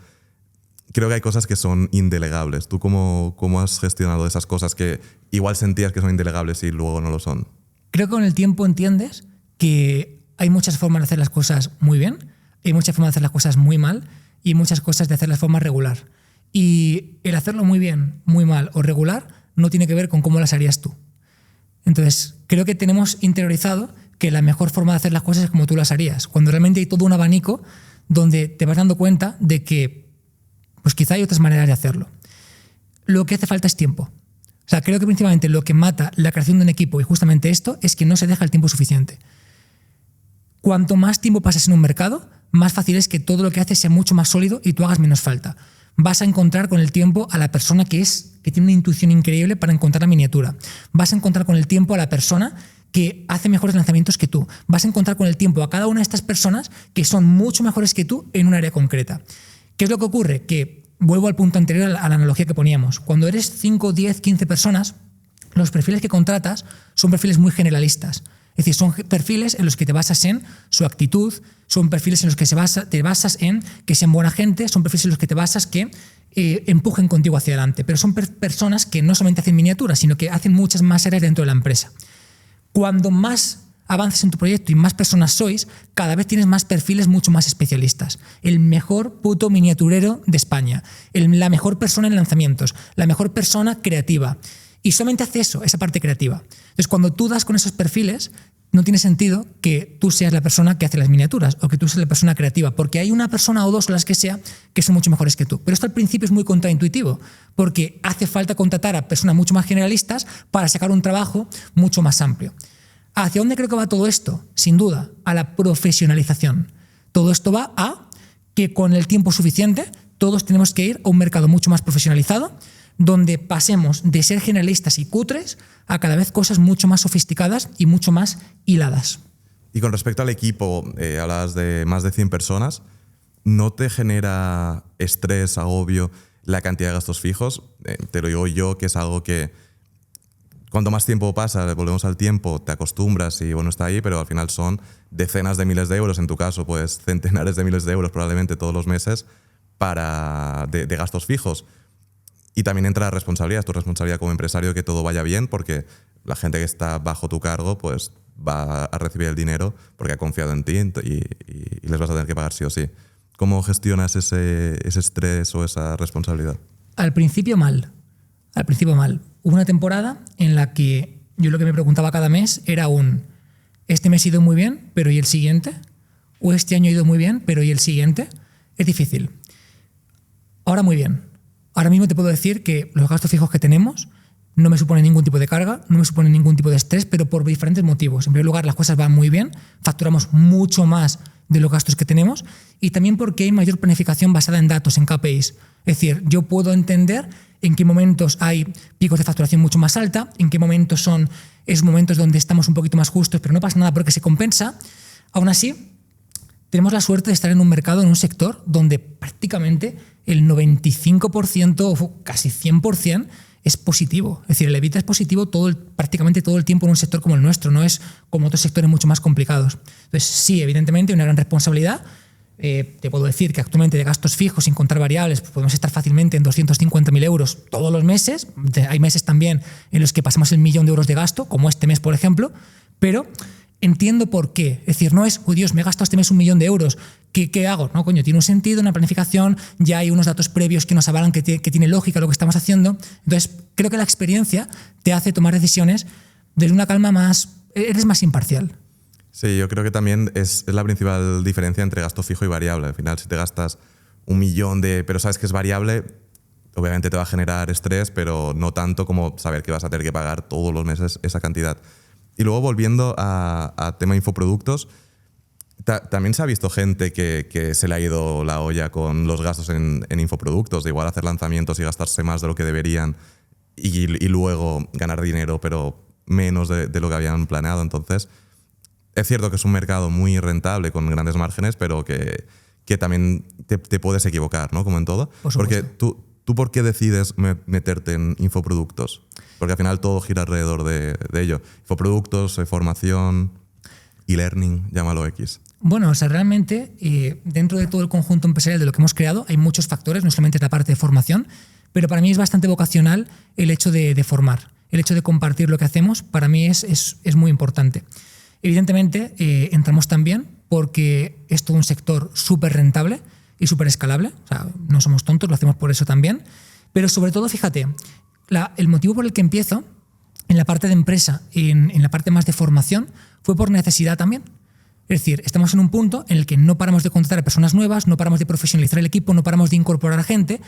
creo que hay cosas que son indelegables. ¿Tú cómo has gestionado esas cosas que igual sentías que son indelegables y luego no lo son? Creo que con el tiempo entiendes que hay muchas formas de hacer las cosas muy bien, hay muchas formas de hacer las cosas muy mal y muchas cosas de hacer las formas regular. Y el hacerlo muy bien, muy mal o regular no tiene que ver con cómo las harías tú. Entonces, creo que tenemos interiorizado que la mejor forma de hacer las cosas es como tú las harías, cuando realmente hay todo un abanico donde te vas dando cuenta de que pues quizá hay otras maneras de hacerlo. Lo que hace falta es tiempo. O sea, creo que principalmente lo que mata la creación de un equipo y justamente esto es que no se deja el tiempo suficiente. Cuanto más tiempo pasas en un mercado, más fácil es que todo lo que haces sea mucho más sólido y tú hagas menos falta. Vas a encontrar con el tiempo a la persona que tiene una intuición increíble para encontrar la miniatura. Vas a encontrar con el tiempo a la persona que hace mejores lanzamientos que tú. Vas a encontrar con el tiempo a cada una de estas personas que son mucho mejores que tú en un área concreta. ¿Qué es lo que ocurre? Que vuelvo al punto anterior, a la analogía que poníamos. Cuando eres 5, 10, 15 personas, los perfiles que contratas son perfiles muy generalistas. Es decir, son perfiles en los que te basas en su actitud, son perfiles en los que te basas en que sean buena gente, son perfiles en los que te basas que empujen contigo hacia adelante. Pero son personas que no solamente hacen miniaturas, sino que hacen muchas más áreas dentro de la empresa. Cuando más avances en tu proyecto y más personas sois, cada vez tienes más perfiles mucho más especialistas. El mejor puto miniaturero de España, la mejor persona en lanzamientos, la mejor persona creativa. Y solamente hace eso, esa parte creativa. Entonces, cuando tú das con esos perfiles, no tiene sentido que tú seas la persona que hace las miniaturas o que tú seas la persona creativa, porque hay una persona o dos o las que sea que son mucho mejores que tú. Pero esto al principio es muy contraintuitivo, porque hace falta contratar a personas mucho más generalistas para sacar un trabajo mucho más amplio. ¿Hacia dónde creo que va todo esto? Sin duda, a la profesionalización. Todo esto va a que con el tiempo suficiente todos tenemos que ir a un mercado mucho más profesionalizado, donde pasemos de ser generalistas y cutres a cada vez cosas mucho más sofisticadas y mucho más hiladas. Y con respecto al equipo, hablabas de más de 100 personas. ¿No te genera estrés, agobio la cantidad de gastos fijos? Te lo digo yo, que es algo que cuanto más tiempo pasa, volvemos al tiempo, te acostumbras y bueno, está ahí, pero al final son decenas de miles de euros, en tu caso, pues centenares de miles de euros probablemente todos los meses de gastos fijos. Y también entra la responsabilidad, tu responsabilidad como empresario, que todo vaya bien, porque la gente que está bajo tu cargo pues va a recibir el dinero porque ha confiado en ti y les vas a tener que pagar sí o sí. ¿Cómo gestionas ese estrés o esa responsabilidad? Al principio mal. Hubo una temporada en la que yo lo que me preguntaba cada mes era este mes ha ido muy bien, pero ¿y el siguiente? O este año ha ido muy bien, pero ¿y el siguiente? Es difícil. Ahora muy bien. Ahora mismo te puedo decir que los gastos fijos que tenemos no me suponen ningún tipo de carga, no me suponen ningún tipo de estrés, pero por diferentes motivos. En primer lugar, las cosas van muy bien, facturamos mucho más de los gastos que tenemos y también porque hay mayor planificación basada en datos, en KPIs. Es decir, yo puedo entender en qué momentos hay picos de facturación mucho más alta, en qué momentos son esos momentos donde estamos un poquito más justos, pero no pasa nada porque se compensa. Aún así, tenemos la suerte de estar en un mercado, en un sector donde prácticamente el 95% o casi 100% es positivo. Es decir, el EBITDA es positivo prácticamente todo el tiempo en un sector como el nuestro, no es como otros sectores mucho más complicados. Entonces, sí, evidentemente, una gran responsabilidad. Te puedo decir que actualmente de gastos fijos, sin contar variables, pues podemos estar fácilmente en 250.000 euros todos los meses. Hay meses también en los que pasamos el 1.000.000 de euros de gasto, como este mes, por ejemplo, pero entiendo por qué. Es decir, no es, oh Dios, me he gastado este mes 1.000.000 de euros. ¿Qué hago? No, coño, tiene un sentido, una planificación, ya hay unos datos previos que nos avalan que tiene lógica lo que estamos haciendo. Entonces, creo que la experiencia te hace tomar decisiones desde una calma eres más imparcial. Sí, yo creo que también es la principal diferencia entre gasto fijo y variable. Al final, si te gastas 1.000.000 pero sabes que es variable, obviamente te va a generar estrés, pero no tanto como saber que vas a tener que pagar todos los meses esa cantidad. Y luego, volviendo a tema infoproductos, también se ha visto gente que se le ha ido la olla con los gastos en infoproductos, de igual hacer lanzamientos y gastarse más de lo que deberían y luego ganar dinero, pero menos de lo que habían planeado. Entonces, es cierto que es un mercado muy rentable con grandes márgenes, pero que también te puedes equivocar, ¿no? Como en todo. Porque tú ¿por qué decides meterte en infoproductos? Porque al final todo gira alrededor de ello. Infoproductos, formación, e-learning, llámalo X. Bueno, o sea, realmente dentro de todo el conjunto empresarial de lo que hemos creado hay muchos factores, no solamente la parte de formación, pero para mí es bastante vocacional el hecho de formar, el hecho de compartir lo que hacemos, para mí es muy importante. Evidentemente, entramos también porque es todo un sector súper rentable y súper escalable. O sea, no somos tontos, lo hacemos por eso también. Pero sobre todo, fíjate, el motivo por el que empiezo en la parte de empresa, en la parte más de formación, fue por necesidad también. Es decir, estamos en un punto en el que no paramos de contratar a personas nuevas, no paramos de profesionalizar el equipo, no paramos de incorporar a gente.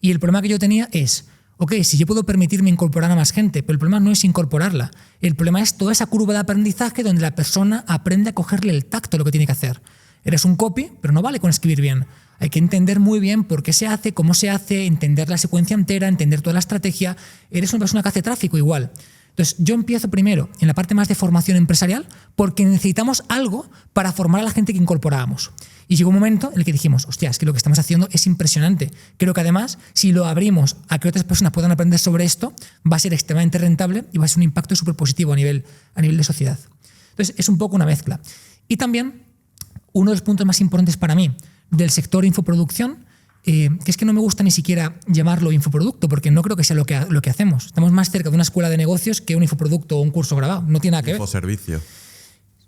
Y el problema que yo tenía es, ok, si yo puedo permitirme incorporar a más gente, pero el problema no es incorporarla. El problema es toda esa curva de aprendizaje donde la persona aprende a cogerle el tacto a lo que tiene que hacer. Eres un copy, pero no vale con escribir bien. Hay que entender muy bien por qué se hace, cómo se hace, entender la secuencia entera, entender toda la estrategia. Eres una persona que hace tráfico igual. Entonces, yo empiezo primero en la parte más de formación empresarial porque necesitamos algo para formar a la gente que incorporábamos. Y llegó un momento en el que dijimos, hostia, es que lo que estamos haciendo es impresionante. Creo que además, si lo abrimos a que otras personas puedan aprender sobre esto, va a ser extremadamente rentable y va a ser un impacto súper positivo a nivel de sociedad. Entonces, es un poco una mezcla. Y también, uno de los puntos más importantes para mí del sector infoproducción, que es que no me gusta ni siquiera llamarlo infoproducto, porque no creo que sea lo que hacemos. Estamos más cerca de una escuela de negocios que un infoproducto o un curso grabado. No tiene nada que ver. Infoservicio.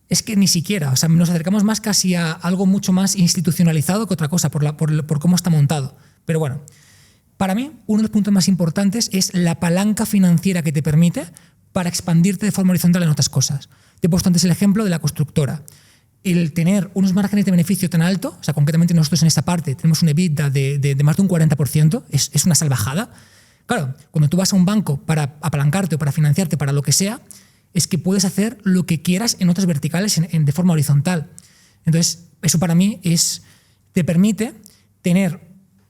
Es que ni siquiera. O sea, nos acercamos más casi a algo mucho más institucionalizado que otra cosa, por cómo está montado. Pero bueno, para mí, uno de los puntos más importantes es la palanca financiera que te permite para expandirte de forma horizontal en otras cosas. Te he puesto antes el ejemplo de la constructora. El tener unos márgenes de beneficio tan alto, o sea, concretamente nosotros en esta parte tenemos un EBITDA de más de un 40%, es una salvajada. Claro, cuando tú vas a un banco para apalancarte o para financiarte para lo que sea, es que puedes hacer lo que quieras en otras verticales de forma horizontal. Entonces, eso para mí te permite tener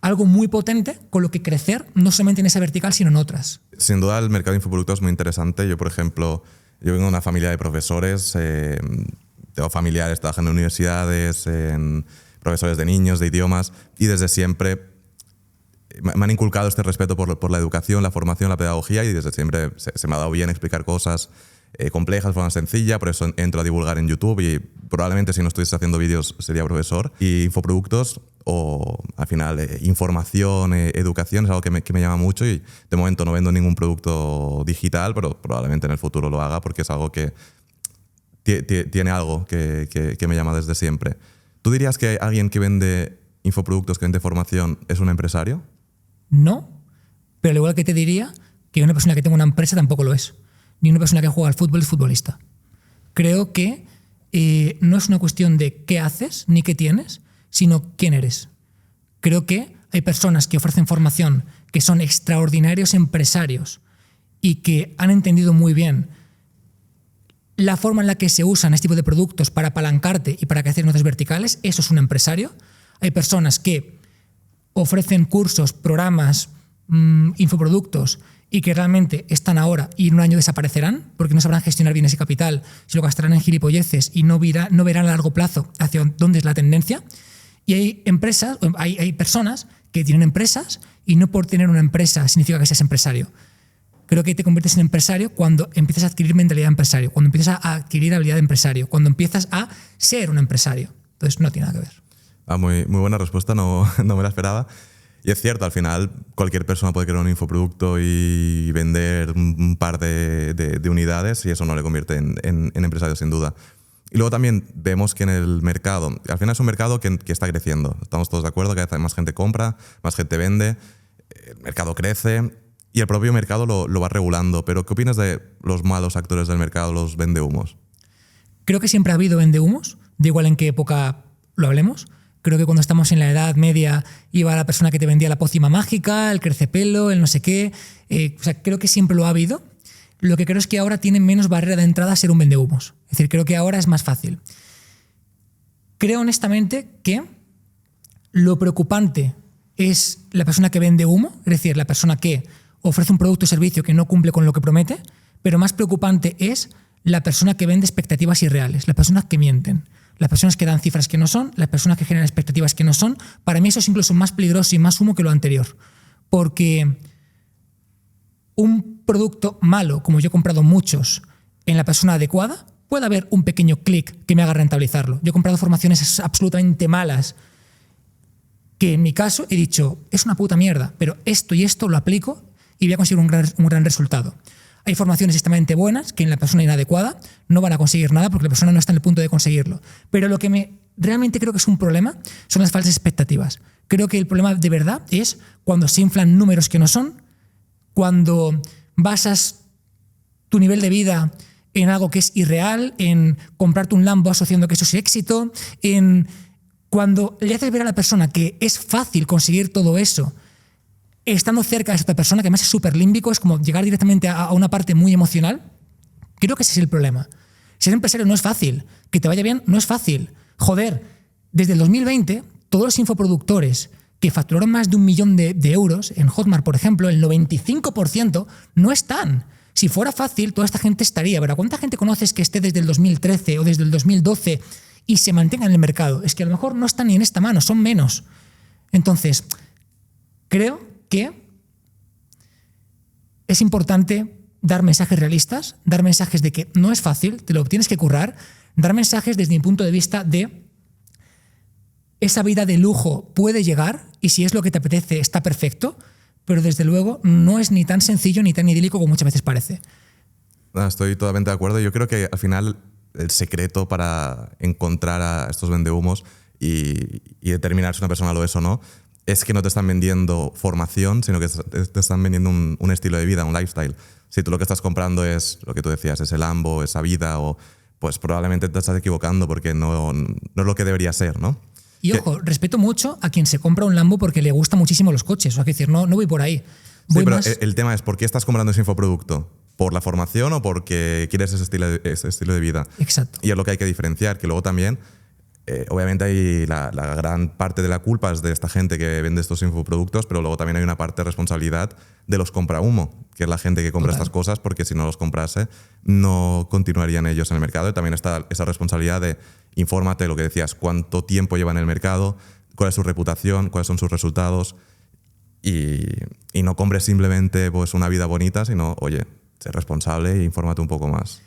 algo muy potente con lo que crecer, no solamente en esa vertical, sino en otras. Sin duda, el mercado de infoproductos es muy interesante. Yo, por ejemplo, vengo de una familia de profesores, tengo familiares trabajando en universidades, en profesores de niños, de idiomas, y desde siempre me han inculcado este respeto por la educación, la formación, la pedagogía, y desde siempre se me ha dado bien explicar cosas complejas de forma sencilla. Por eso entro a divulgar en YouTube y probablemente si no estuviese haciendo vídeos sería profesor. Y infoproductos o al final información, educación es algo que me llama mucho, y de momento no vendo ningún producto digital, pero probablemente en el futuro lo haga porque es algo que tiene algo que me llama desde siempre. ¿Tú dirías que alguien que vende infoproductos, que vende formación, es un empresario? No, pero al igual que te diría que una persona que tenga una empresa tampoco lo es. Ni una persona que juega al fútbol es futbolista. Creo que no es una cuestión de qué haces ni qué tienes, sino quién eres. Creo que hay personas que ofrecen formación que son extraordinarios empresarios y que han entendido muy bien la forma en la que se usan este tipo de productos para apalancarte y para crecer en otras verticales. Eso es un empresario. Hay personas que ofrecen cursos, programas, infoproductos y que realmente están ahora y en un año desaparecerán porque no sabrán gestionar bien ese capital, se lo gastarán en gilipolleces y no verán a largo plazo hacia dónde es la tendencia. Y hay empresas, hay personas que tienen empresas y no por tener una empresa significa que seas empresario. Creo que te conviertes en empresario cuando empiezas a adquirir mentalidad de empresario, cuando empiezas a adquirir habilidad de empresario, cuando empiezas a ser un empresario. Entonces no tiene nada que ver. Muy buena respuesta, no me la esperaba. Y es cierto, al final cualquier persona puede crear un infoproducto y vender un par de unidades y eso no le convierte en empresario, sin duda. Y luego también vemos que en el mercado, al final es un mercado que está creciendo. Estamos todos de acuerdo, cada vez más gente compra, más gente vende, el mercado crece y el propio mercado lo va regulando. Pero ¿qué opinas de los malos actores del mercado, los vendehumos? Creo que siempre ha habido vendehumos, da igual en qué época lo hablemos. Creo que cuando estamos en la Edad Media iba la persona que te vendía la pócima mágica, el crecepelo, el no sé qué. O sea, creo que siempre lo ha habido. Lo que creo es que ahora tiene menos barrera de entrada a ser un vendehumos. Es decir, creo que ahora es más fácil. Creo honestamente que lo preocupante es la persona que vende humo, es decir, la persona que ofrece un producto o servicio que no cumple con lo que promete, pero más preocupante es la persona que vende expectativas irreales, las personas que mienten. Las personas que dan cifras que no son, las personas que generan expectativas que no son. Para mí eso es incluso más peligroso y más humo que lo anterior. Porque un producto malo, como yo he comprado muchos, en la persona adecuada, puede haber un pequeño clic que me haga rentabilizarlo. Yo he comprado formaciones absolutamente malas que en mi caso he dicho, es una puta mierda, pero esto y esto lo aplico y voy a conseguir un gran resultado. Hay formaciones extremadamente buenas que en la persona inadecuada no van a conseguir nada porque la persona no está en el punto de conseguirlo. Pero lo que realmente creo que es un problema son las falsas expectativas. Creo que el problema de verdad es cuando se inflan números que no son, cuando basas tu nivel de vida en algo que es irreal, en comprarte un Lambo asociando que eso es éxito, en cuando le haces ver a la persona que es fácil conseguir todo eso estando cerca de esta persona, que además es súper límbico, es como llegar directamente a una parte muy emocional. Creo que ese es el problema. Ser empresario no es fácil. Que te vaya bien no es fácil. Joder, desde el 2020, todos los infoproductores que facturaron más de 1 millón de euros en Hotmart, por ejemplo, el 95% no están. Si fuera fácil, toda esta gente estaría. Pero ¿cuánta gente conoces que esté desde el 2013 o desde el 2012 y se mantenga en el mercado? Es que a lo mejor no están ni en esta mano, son menos. Entonces, creo que es importante dar mensajes realistas, dar mensajes de que no es fácil, te lo tienes que currar, dar mensajes desde mi punto de vista de esa vida de lujo puede llegar y si es lo que te apetece está perfecto, pero desde luego no es ni tan sencillo ni tan idílico como muchas veces parece. Estoy totalmente de acuerdo. Yo creo que al final el secreto para encontrar a estos vendehumos y determinar si una persona lo es o no es que no te están vendiendo formación, sino que te están vendiendo un estilo de vida, un lifestyle. Si tú lo que estás comprando es lo que tú decías, ese Lambo, esa vida, pues probablemente te estás equivocando porque no es lo que debería ser, ¿no? Y ojo, respeto mucho a quien se compra un Lambo porque le gustan muchísimo los coches. O sea, que decir, no voy por ahí. Sí, pero el tema es, ¿por qué estás comprando ese infoproducto? ¿Por la formación o porque quieres ese estilo de vida? Exacto. Y es lo que hay que diferenciar, que luego también, obviamente hay la gran parte de la culpa es de esta gente que vende estos infoproductos, pero luego también hay una parte de responsabilidad de los comprahumo, que es la gente que compra estas cosas, porque si no los comprase no continuarían ellos en el mercado. Y también está esa responsabilidad de infórmate, lo que decías, cuánto tiempo lleva en el mercado, cuál es su reputación, cuáles son sus resultados y no compres simplemente pues, una vida bonita, sino, oye, sé responsable e infórmate un poco más.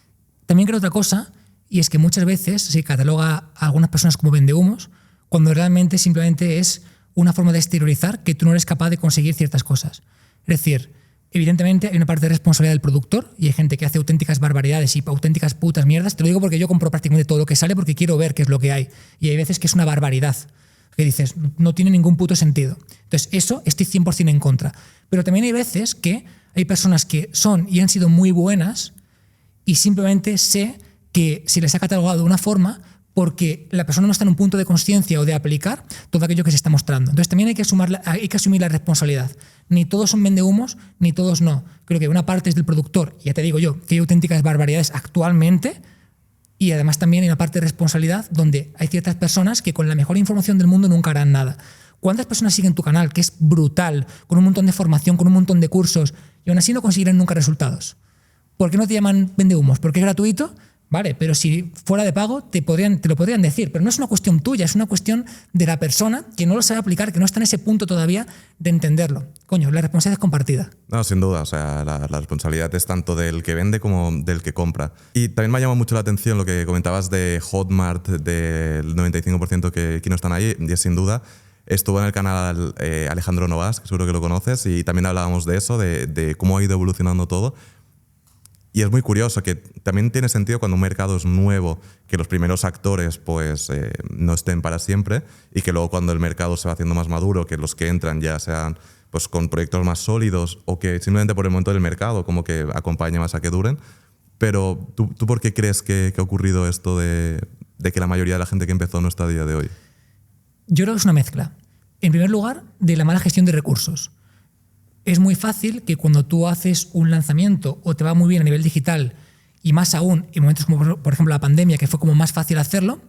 También creo otra cosa, y es que muchas veces se cataloga a algunas personas como vendehumos cuando realmente simplemente es una forma de exteriorizar que tú no eres capaz de conseguir ciertas cosas. Es decir, evidentemente hay una parte de responsabilidad del productor y hay gente que hace auténticas barbaridades y auténticas putas mierdas. Te lo digo porque yo compro prácticamente todo lo que sale porque quiero ver qué es lo que hay. Y hay veces que es una barbaridad, que dices, no tiene ningún puto sentido. Entonces, eso estoy 100% en contra. Pero también hay veces que hay personas que son y han sido muy buenas y simplemente sé que se les ha catalogado de una forma porque la persona no está en un punto de conciencia o de aplicar todo aquello que se está mostrando. Entonces también hay que asumir la responsabilidad. Ni todos son vendehumos, ni todos no. Creo que una parte es del productor, ya te digo yo, que hay auténticas barbaridades actualmente, y además también hay una parte de responsabilidad donde hay ciertas personas que con la mejor información del mundo nunca harán nada. ¿Cuántas personas siguen tu canal, que es brutal, con un montón de formación, con un montón de cursos, y aún así no conseguirán nunca resultados? ¿Por qué no te llaman vendehumos? ¿Porque es gratuito? Vale, pero si fuera de pago te lo podrían decir, pero no es una cuestión tuya, es una cuestión de la persona que no lo sabe aplicar, que no está en ese punto todavía de entenderlo. Coño, la responsabilidad es compartida. No, sin duda, o sea, la responsabilidad es tanto del que vende como del que compra. Y también me ha llamado mucho la atención lo que comentabas de Hotmart, del 95% que no están ahí, y es sin duda. Estuvo en el canal Alejandro Novas, que seguro que lo conoces, y también hablábamos de eso, de cómo ha ido evolucionando todo. Y es muy curioso que también tiene sentido cuando un mercado es nuevo, que los primeros actores pues, no estén para siempre y que luego cuando el mercado se va haciendo más maduro, que los que entran ya sean pues, con proyectos más sólidos o que simplemente por el momento del mercado como que acompañe más a que duren. Pero ¿tú por qué crees que ha ocurrido esto de que la mayoría de la gente que empezó no está a día de hoy? Yo creo que es una mezcla. En primer lugar, de la mala gestión de recursos. Es muy fácil que cuando tú haces un lanzamiento o te va muy bien a nivel digital y más aún en momentos como por ejemplo la pandemia, que fue como más fácil hacerlo,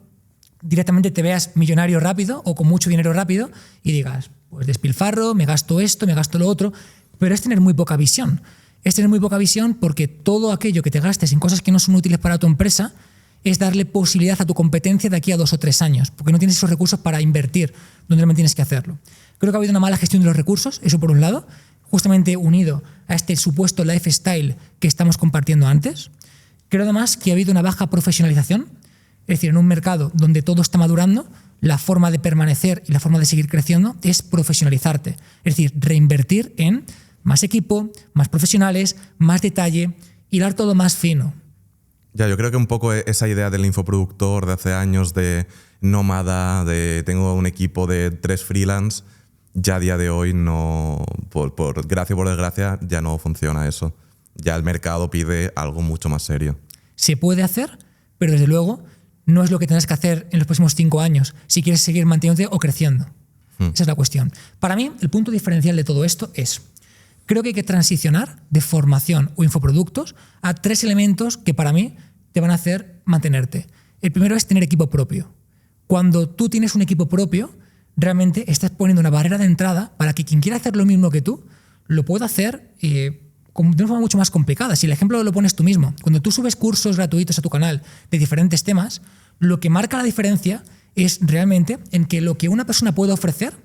directamente te veas millonario rápido o con mucho dinero rápido y digas, pues despilfarro, me gasto esto, me gasto lo otro, pero es tener muy poca visión. Es tener muy poca visión porque todo aquello que te gastes en cosas que no son útiles para tu empresa es darle posibilidad a tu competencia de aquí a 2 o 3 años, porque no tienes esos recursos para invertir donde realmente tienes que hacerlo. Creo que ha habido una mala gestión de los recursos, eso por un lado, justamente unido a este supuesto lifestyle que estamos compartiendo antes. Creo además que ha habido una baja profesionalización, es decir, en un mercado donde todo está madurando, la forma de permanecer y la forma de seguir creciendo es profesionalizarte, es decir, reinvertir en más equipo, más profesionales, más detalle, hilar todo más fino. Ya, yo creo que un poco esa idea del infoproductor de hace años, de nómada, de tengo un equipo de 3 freelance, ya a día de hoy no, por gracia o por desgracia, ya no funciona eso. Ya el mercado pide algo mucho más serio. Se puede hacer, pero desde luego no es lo que tendrás que hacer en los próximos 5 años si quieres seguir manteniéndote o creciendo. Esa es la cuestión. Para mí, el punto diferencial de todo esto es, creo que hay que transicionar de formación o infoproductos a 3 elementos que para mí te van a hacer mantenerte. El primero es tener equipo propio. Cuando tú tienes un equipo propio, realmente estás poniendo una barrera de entrada para que quien quiera hacer lo mismo que tú lo pueda hacer de una forma mucho más complicada. Si el ejemplo lo pones tú mismo, cuando tú subes cursos gratuitos a tu canal de diferentes temas, lo que marca la diferencia es realmente en que lo que una persona puede ofrecer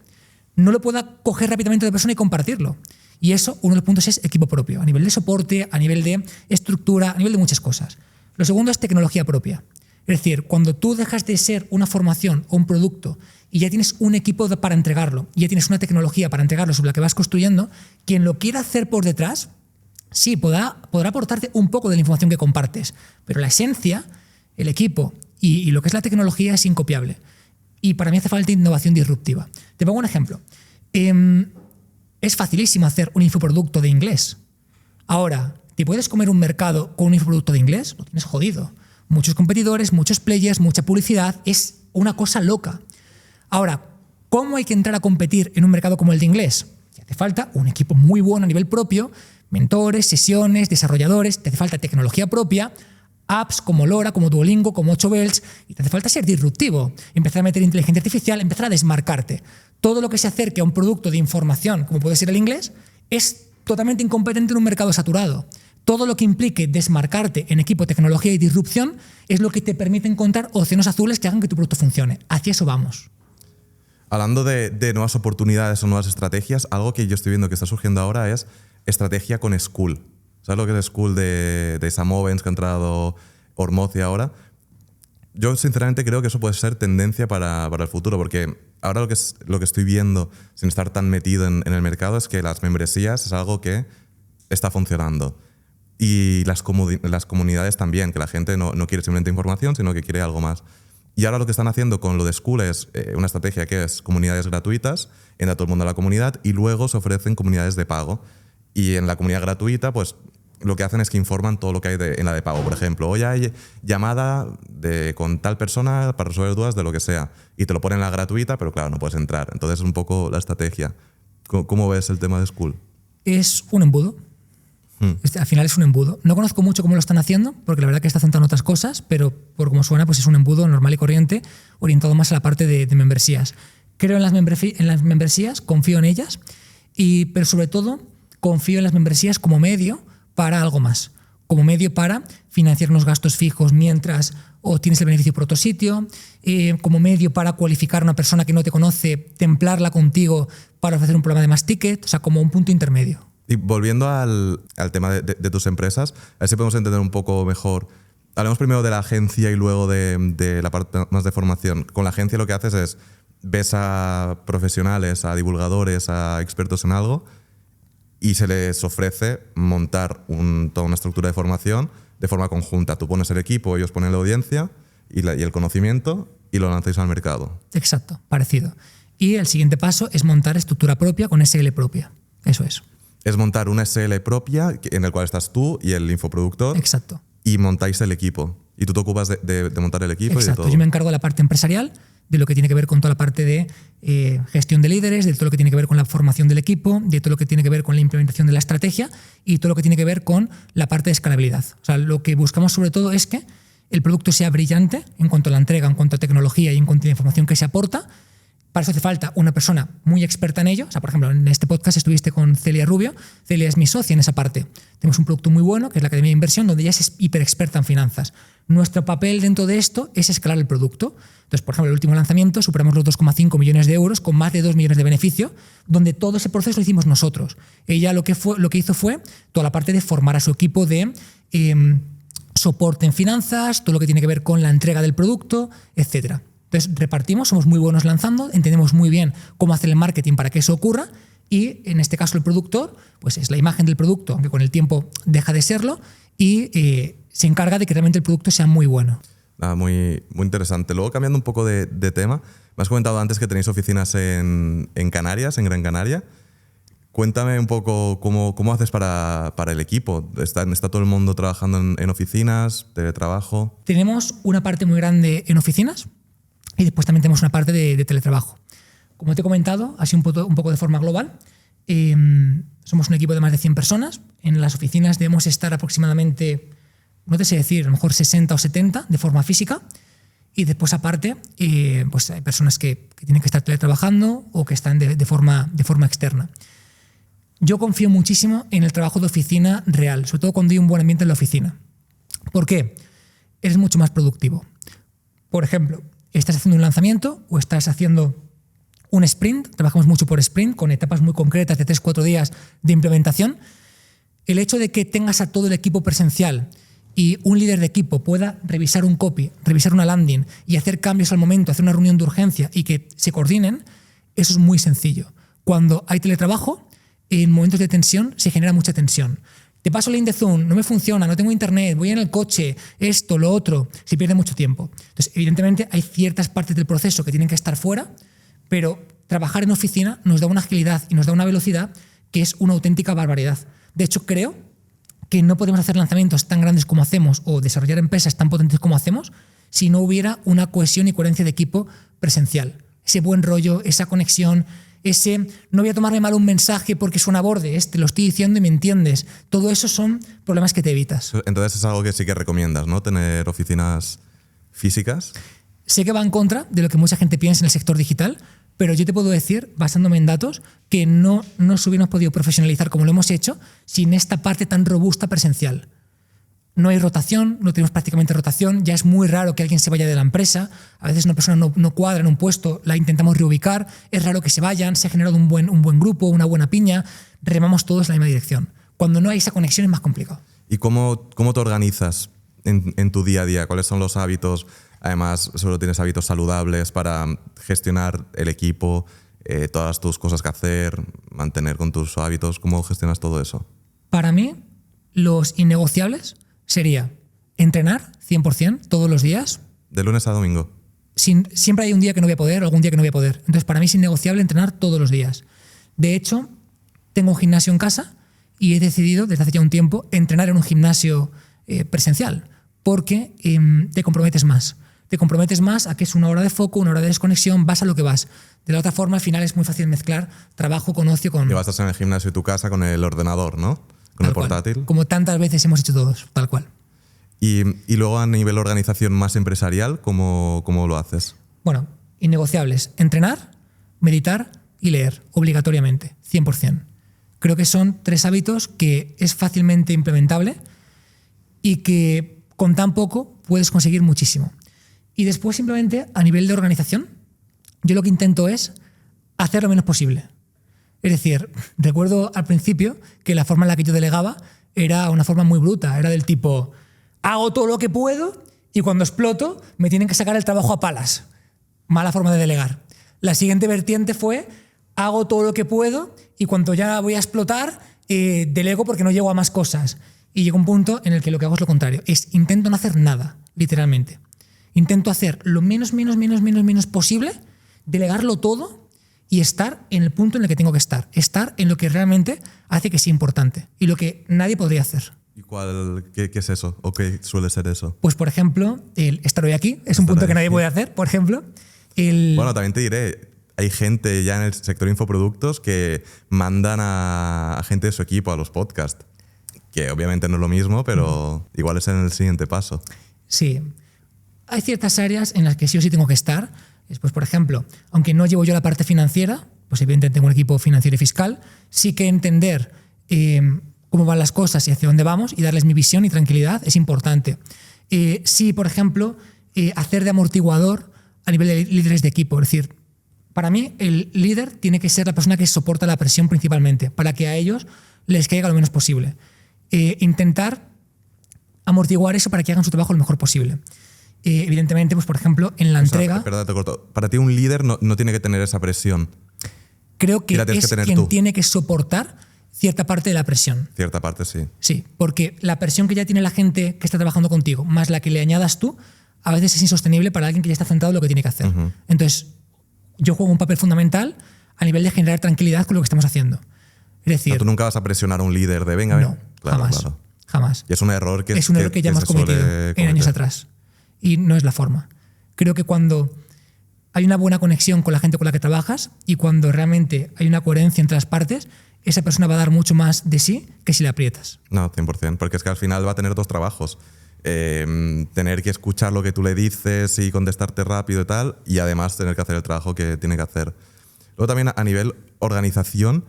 no lo pueda coger rápidamente de persona y compartirlo. Y eso, uno de los puntos es equipo propio, a nivel de soporte, a nivel de estructura, a nivel de muchas cosas. Lo segundo es tecnología propia. Es decir, cuando tú dejas de ser una formación o un producto y ya tienes un equipo para entregarlo, y ya tienes una tecnología para entregarlo sobre la que vas construyendo, quien lo quiera hacer por detrás, sí, podrá aportarte un poco de la información que compartes, pero la esencia, el equipo y lo que es la tecnología es incopiable. Y para mí hace falta innovación disruptiva. Te pongo un ejemplo. Es facilísimo hacer un infoproducto de inglés. Ahora, ¿te puedes comer un mercado con un infoproducto de inglés? Lo tienes jodido. Muchos competidores, muchos players, mucha publicidad. Es una cosa loca. Ahora, ¿cómo hay que entrar a competir en un mercado como el de inglés? Te hace falta un equipo muy bueno a nivel propio, mentores, sesiones, desarrolladores, te hace falta tecnología propia, apps como LoRa, como Duolingo, como 8Belts, y te hace falta ser disruptivo, empezar a meter inteligencia artificial, empezar a desmarcarte. Todo lo que se acerque a un producto de información, como puede ser el inglés, es totalmente incompetente en un mercado saturado. Todo lo que implique desmarcarte en equipo, tecnología y disrupción es lo que te permite encontrar océanos azules que hagan que tu producto funcione. Hacia eso vamos. Hablando de nuevas oportunidades o nuevas estrategias, algo que yo estoy viendo que está surgiendo ahora es estrategia con School. ¿Sabes lo que es School de Samovens, que ha entrado Ormozi ahora? Yo sinceramente creo que eso puede ser tendencia para el futuro, porque ahora lo que estoy viendo, sin estar tan metido en el mercado, es que las membresías es algo que está funcionando. Y las comunidades también, que la gente no quiere simplemente información, sino que quiere algo más. Y ahora lo que están haciendo con lo de School es una estrategia que es comunidades gratuitas, entra todo el mundo a la comunidad y luego se ofrecen comunidades de pago. Y en la comunidad gratuita, pues lo que hacen es que informan todo lo que hay en la de pago. Por ejemplo, hoy hay llamada con tal persona para resolver dudas de lo que sea. Y te lo ponen en la gratuita, pero claro, no puedes entrar. Entonces es un poco la estrategia. ¿Cómo ves el tema de School? Es un embudo. Al final es un embudo. No conozco mucho cómo lo están haciendo, porque la verdad que está centrando otras cosas, pero por cómo suena, pues es un embudo normal y corriente, orientado más a la parte de membresías. Creo en las membresías, confío en ellas, pero sobre todo confío en las membresías como medio para algo más. Como medio para financiar unos gastos fijos mientras obtienes el beneficio por otro sitio, como medio para cualificar a una persona que no te conoce, templarla contigo para ofrecer un programa de más ticket, o sea, como un punto intermedio. Y volviendo al tema de tus empresas, a ver si podemos entender un poco mejor. Hablemos primero de la agencia y luego de la parte más de formación. Con la agencia lo que haces es, ves a profesionales, a divulgadores, a expertos en algo y se les ofrece montar toda una estructura de formación de forma conjunta. Tú pones el equipo, ellos ponen la audiencia y el conocimiento y lo lanzáis al mercado. Exacto, parecido. Y el siguiente paso es montar estructura propia con SL propia. Eso es. Es montar una SL propia en el cual estás tú y el infoproductor. Exacto. Y montáis el equipo. Y tú te ocupas de montar el equipo. Exacto. Y de todo. Yo me encargo de la parte empresarial, de lo que tiene que ver con toda la parte de gestión de líderes, de todo lo que tiene que ver con la formación del equipo, de todo lo que tiene que ver con la implementación de la estrategia y todo lo que tiene que ver con la parte de escalabilidad. O sea, lo que buscamos sobre todo es que el producto sea brillante en cuanto a la entrega, en cuanto a tecnología y en cuanto a la información que se aporta. Para eso hace falta una persona muy experta en ello. O sea, por ejemplo, en este podcast estuviste con Celia Rubio. Celia es mi socia en esa parte. Tenemos un producto muy bueno, que es la Academia de Inversión, donde ella es hiperexperta en finanzas. Nuestro papel dentro de esto es escalar el producto. Entonces, por ejemplo, el último lanzamiento superamos los 2,5 millones de euros con más de 2 millones de beneficio, donde todo ese proceso lo hicimos nosotros. Ella lo que hizo fue toda la parte de formar a su equipo de soporte en finanzas, todo lo que tiene que ver con la entrega del producto, etcétera. Entonces repartimos, somos muy buenos lanzando, entendemos muy bien cómo hacer el marketing para que eso ocurra y en este caso el productor pues es la imagen del producto, aunque con el tiempo deja de serlo y se encarga de que realmente el producto sea muy bueno. Muy, muy interesante. Luego cambiando un poco de tema, me has comentado antes que tenéis oficinas en Canarias, en Gran Canaria. Cuéntame un poco cómo haces para el equipo. ¿Está todo el mundo trabajando en oficinas, teletrabajo? Tenemos una parte muy grande en oficinas. Y después también tenemos una parte de teletrabajo. Como te he comentado, así un poco de forma global, somos un equipo de más de 100 personas. En las oficinas debemos estar aproximadamente, no te sé decir, a lo mejor 60 o 70 de forma física. Y después, aparte, pues hay personas que tienen que estar teletrabajando o que están de forma externa. Yo confío muchísimo en el trabajo de oficina real, sobre todo cuando hay un buen ambiente en la oficina. ¿Por qué? Eres mucho más productivo. Por ejemplo, estás haciendo un lanzamiento o estás haciendo un sprint, trabajamos mucho por sprint, con etapas muy concretas de 3-4 días de implementación. El hecho de que tengas a todo el equipo presencial y un líder de equipo pueda revisar un copy, revisar una landing y hacer cambios al momento, hacer una reunión de urgencia y que se coordinen, eso es muy sencillo. Cuando hay teletrabajo, en momentos de tensión se genera mucha tensión. Te paso el link de Zoom, no me funciona, no tengo internet, voy en el coche, esto, lo otro, se pierde mucho tiempo. Entonces, evidentemente, hay ciertas partes del proceso que tienen que estar fuera, pero trabajar en oficina nos da una agilidad y nos da una velocidad que es una auténtica barbaridad. De hecho, creo que no podemos hacer lanzamientos tan grandes como hacemos o desarrollar empresas tan potentes como hacemos si no hubiera una cohesión y coherencia de equipo presencial. Ese buen rollo, esa conexión, ese no voy a tomarme mal un mensaje porque suena a borde, te lo estoy diciendo y me entiendes. Todo eso son problemas que te evitas. Entonces es algo que sí que recomiendas, ¿no? Tener oficinas físicas. Sé que va en contra de lo que mucha gente piensa en el sector digital, pero yo te puedo decir, basándome en datos, que no nos hubiéramos podido profesionalizar como lo hemos hecho sin esta parte tan robusta presencial. No hay rotación, no tenemos prácticamente rotación, ya es muy raro que alguien se vaya de la empresa, a veces una persona no cuadra en un puesto, la intentamos reubicar, es raro que se vayan, se ha generado un buen grupo, una buena piña, remamos todos en la misma dirección. Cuando no hay esa conexión es más complicado. ¿Y cómo te organizas en tu día a día? ¿Cuáles son los hábitos? Además, solo tienes hábitos saludables para gestionar el equipo, todas tus cosas que hacer, mantener con tus hábitos. ¿Cómo gestionas todo eso? Para mí, los innegociables sería entrenar 100% todos los días. ¿De lunes a domingo? Siempre hay un día que no voy a poder o algún día que no voy a poder. Entonces, para mí es innegociable entrenar todos los días. De hecho, tengo un gimnasio en casa y he decidido desde hace ya un tiempo entrenar en un gimnasio presencial porque te comprometes más. Te comprometes más a que es una hora de foco, una hora de desconexión, vas a lo que vas. De la otra forma, al final es muy fácil mezclar trabajo con ocio. Y vas a estar en el gimnasio de tu casa con el ordenador, ¿no? Con el portátil. Como tantas veces hemos hecho todos, tal cual. Y luego a nivel organización más empresarial, ¿cómo lo haces? Bueno, innegociables. Entrenar, meditar y leer, obligatoriamente, 100%. Creo que son 3 hábitos que es fácilmente implementable y que con tan poco puedes conseguir muchísimo. Y después simplemente a nivel de organización, yo lo que intento es hacer lo menos posible. Es decir, recuerdo al principio que la forma en la que yo delegaba era una forma muy bruta, era del tipo, hago todo lo que puedo y cuando exploto me tienen que sacar el trabajo a palas. Mala forma de delegar. La siguiente vertiente fue, hago todo lo que puedo y cuando ya voy a explotar, delego porque no llego a más cosas. Y llega un punto en el que lo que hago es lo contrario, intento no hacer nada, literalmente. Intento hacer lo menos posible, delegarlo todo y estar en el punto en el que tengo que estar. Estar en lo que realmente hace que sea importante y lo que nadie podría hacer. ¿Y qué es eso? ¿O qué suele ser eso? Pues, por ejemplo, el estar hoy aquí es un punto que nadie puede hacer, por ejemplo. Bueno, también te diré, hay gente ya en el sector infoproductos que mandan a gente de su equipo a los podcasts, que obviamente no es lo mismo, pero igual es en el siguiente paso. Sí. Hay ciertas áreas en las que sí o sí tengo que estar. Pues, por ejemplo, aunque no llevo yo la parte financiera, pues evidentemente tengo un equipo financiero y fiscal, sí que entender cómo van las cosas y hacia dónde vamos y darles mi visión y tranquilidad es importante. Sí, por ejemplo, hacer de amortiguador a nivel de líderes de equipo. Es decir, para mí el líder tiene que ser la persona que soporta la presión principalmente, para que a ellos les caiga lo menos posible. Intentar amortiguar eso para que hagan su trabajo lo mejor posible. Evidentemente, pues por ejemplo, en la entrega... Perdón, te corto. Para ti un líder no tiene que tener esa presión. Creo que es quien tiene que soportar cierta parte de la presión. Cierta parte, sí. Sí, porque la presión que ya tiene la gente que está trabajando contigo, más la que le añadas tú, a veces es insostenible para alguien que ya está centrado en lo que tiene que hacer. Uh-huh. Entonces, yo juego un papel fundamental a nivel de generar tranquilidad con lo que estamos haciendo. Es decir... Tú nunca vas a presionar a un líder de venga, no, claro, jamás. Y es un error que ya hemos cometido en años atrás. Y no es la forma. Creo que cuando hay una buena conexión con la gente con la que trabajas y cuando realmente hay una coherencia entre las partes, esa persona va a dar mucho más de sí que si le aprietas. No, 100%, porque es que al final va a tener 2 trabajos. tener que escuchar lo que tú le dices y contestarte rápido y tal, y además tener que hacer el trabajo que tiene que hacer. Luego también a nivel organización,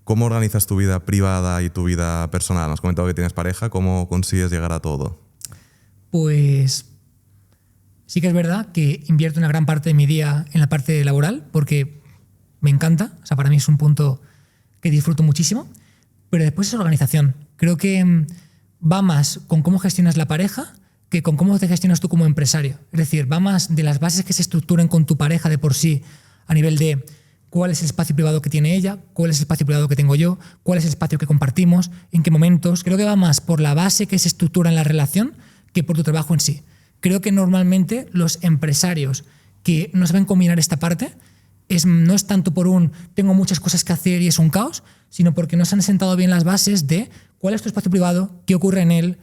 ¿cómo organizas tu vida privada y tu vida personal? Nos has comentado que tienes pareja, ¿cómo consigues llegar a todo? Pues sí que es verdad que invierto una gran parte de mi día en la parte laboral porque me encanta, o sea, para mí es un punto que disfruto muchísimo, pero después es organización. Creo que va más con cómo gestionas la pareja que con cómo te gestionas tú como empresario. Es decir, va más de las bases que se estructuren con tu pareja de por sí a nivel de cuál es el espacio privado que tiene ella, cuál es el espacio privado que tengo yo, cuál es el espacio que compartimos, en qué momentos. Creo que va más por la base que se estructura en la relación que por tu trabajo en sí. Creo que normalmente los empresarios que no saben combinar esta parte no es tanto por tengo muchas cosas que hacer y es un caos, sino porque no se han sentado bien las bases de cuál es tu espacio privado, qué ocurre en él,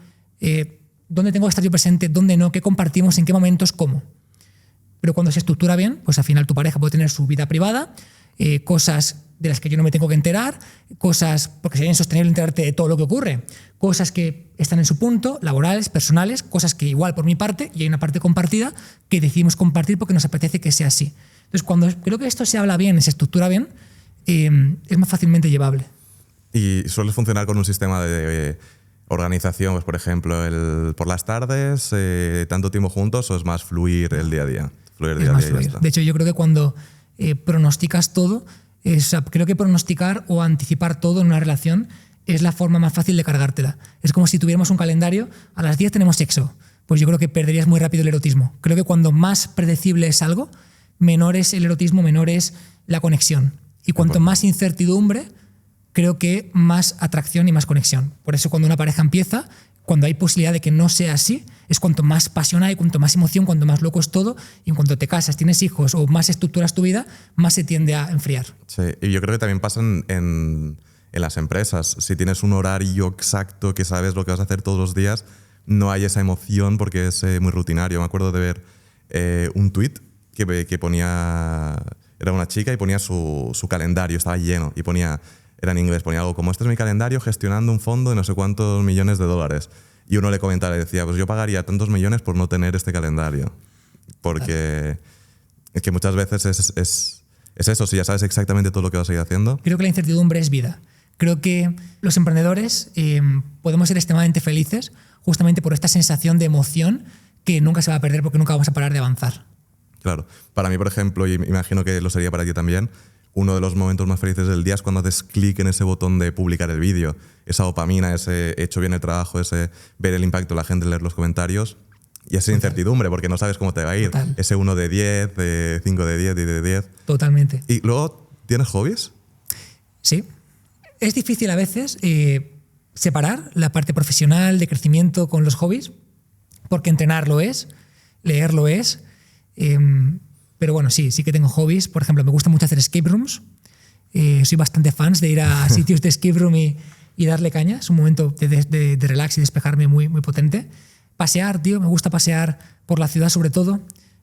dónde tengo que estar yo presente, dónde no, qué compartimos, en qué momentos, cómo. Pero cuando se estructura bien, pues al final tu pareja puede tener su vida privada, cosas de las que yo no me tengo que enterar, cosas, porque sería insostenible enterarte de todo lo que ocurre, cosas que están en su punto, laborales, personales, cosas que igual por mi parte, y hay una parte compartida, que decidimos compartir porque nos apetece que sea así. Entonces, cuando creo que esto se habla bien y se estructura bien, es más fácilmente llevable. ¿Y sueles funcionar con un sistema de organización, pues por ejemplo, por las tardes, tanto tiempo juntos, o es más fluir el día a día? Fluir día a día y ya está. De hecho, yo creo que cuando pronosticas todo, creo que pronosticar o anticipar todo en una relación es la forma más fácil de cargártela. Es como si tuviéramos un calendario, a las 10 tenemos sexo. Pues yo creo que perderías muy rápido el erotismo. Creo que cuando más predecible es algo, menor es el erotismo, menor es la conexión. Y cuanto más incertidumbre, creo que más atracción y más conexión. Por eso cuando una pareja empieza, cuando hay posibilidad de que no sea así, es cuanto más pasión hay, cuanto más emoción, cuanto más loco es todo, y en cuanto te casas, tienes hijos o más estructuras tu vida, más se tiende a enfriar. Sí, y yo creo que también pasa en las empresas. Si tienes un horario exacto que sabes lo que vas a hacer todos los días, no hay esa emoción porque es muy rutinario. Me acuerdo de ver un tuit que ponía, era una chica y ponía su calendario, estaba lleno, y ponía, era en inglés, ponía algo como: este es mi calendario gestionando un fondo de no sé cuántos millones de dólares. Y uno le comentaba, le decía, pues yo pagaría tantos millones por no tener este calendario. Porque es que muchas veces es eso, si ya sabes exactamente todo lo que vas a ir haciendo. Creo que la incertidumbre es vida. Creo que los emprendedores podemos ser extremadamente felices justamente por esta sensación de emoción que nunca se va a perder porque nunca vamos a parar de avanzar. Claro. Para mí, por ejemplo, y imagino que lo sería para ti también, uno de los momentos más felices del día es cuando haces clic en ese botón de publicar el vídeo. Esa dopamina, ese hecho bien el trabajo, ese ver el impacto de la gente, leer los comentarios y esa incertidumbre porque no sabes cómo te va a ir. Total. Ese 1 de 10, 5 de 10, 10 de 10. Totalmente. ¿Y luego tienes hobbies? Sí. Es difícil a veces separar la parte profesional de crecimiento con los hobbies, porque entrenarlo es, leerlo es. Pero bueno, sí que tengo hobbies. Por ejemplo, me gusta mucho hacer escape rooms. Soy bastante fans de ir a sitios de escape room y darle caña. Es un momento de relax y despejarme muy, muy potente. Pasear, tío, me gusta pasear por la ciudad sobre todo.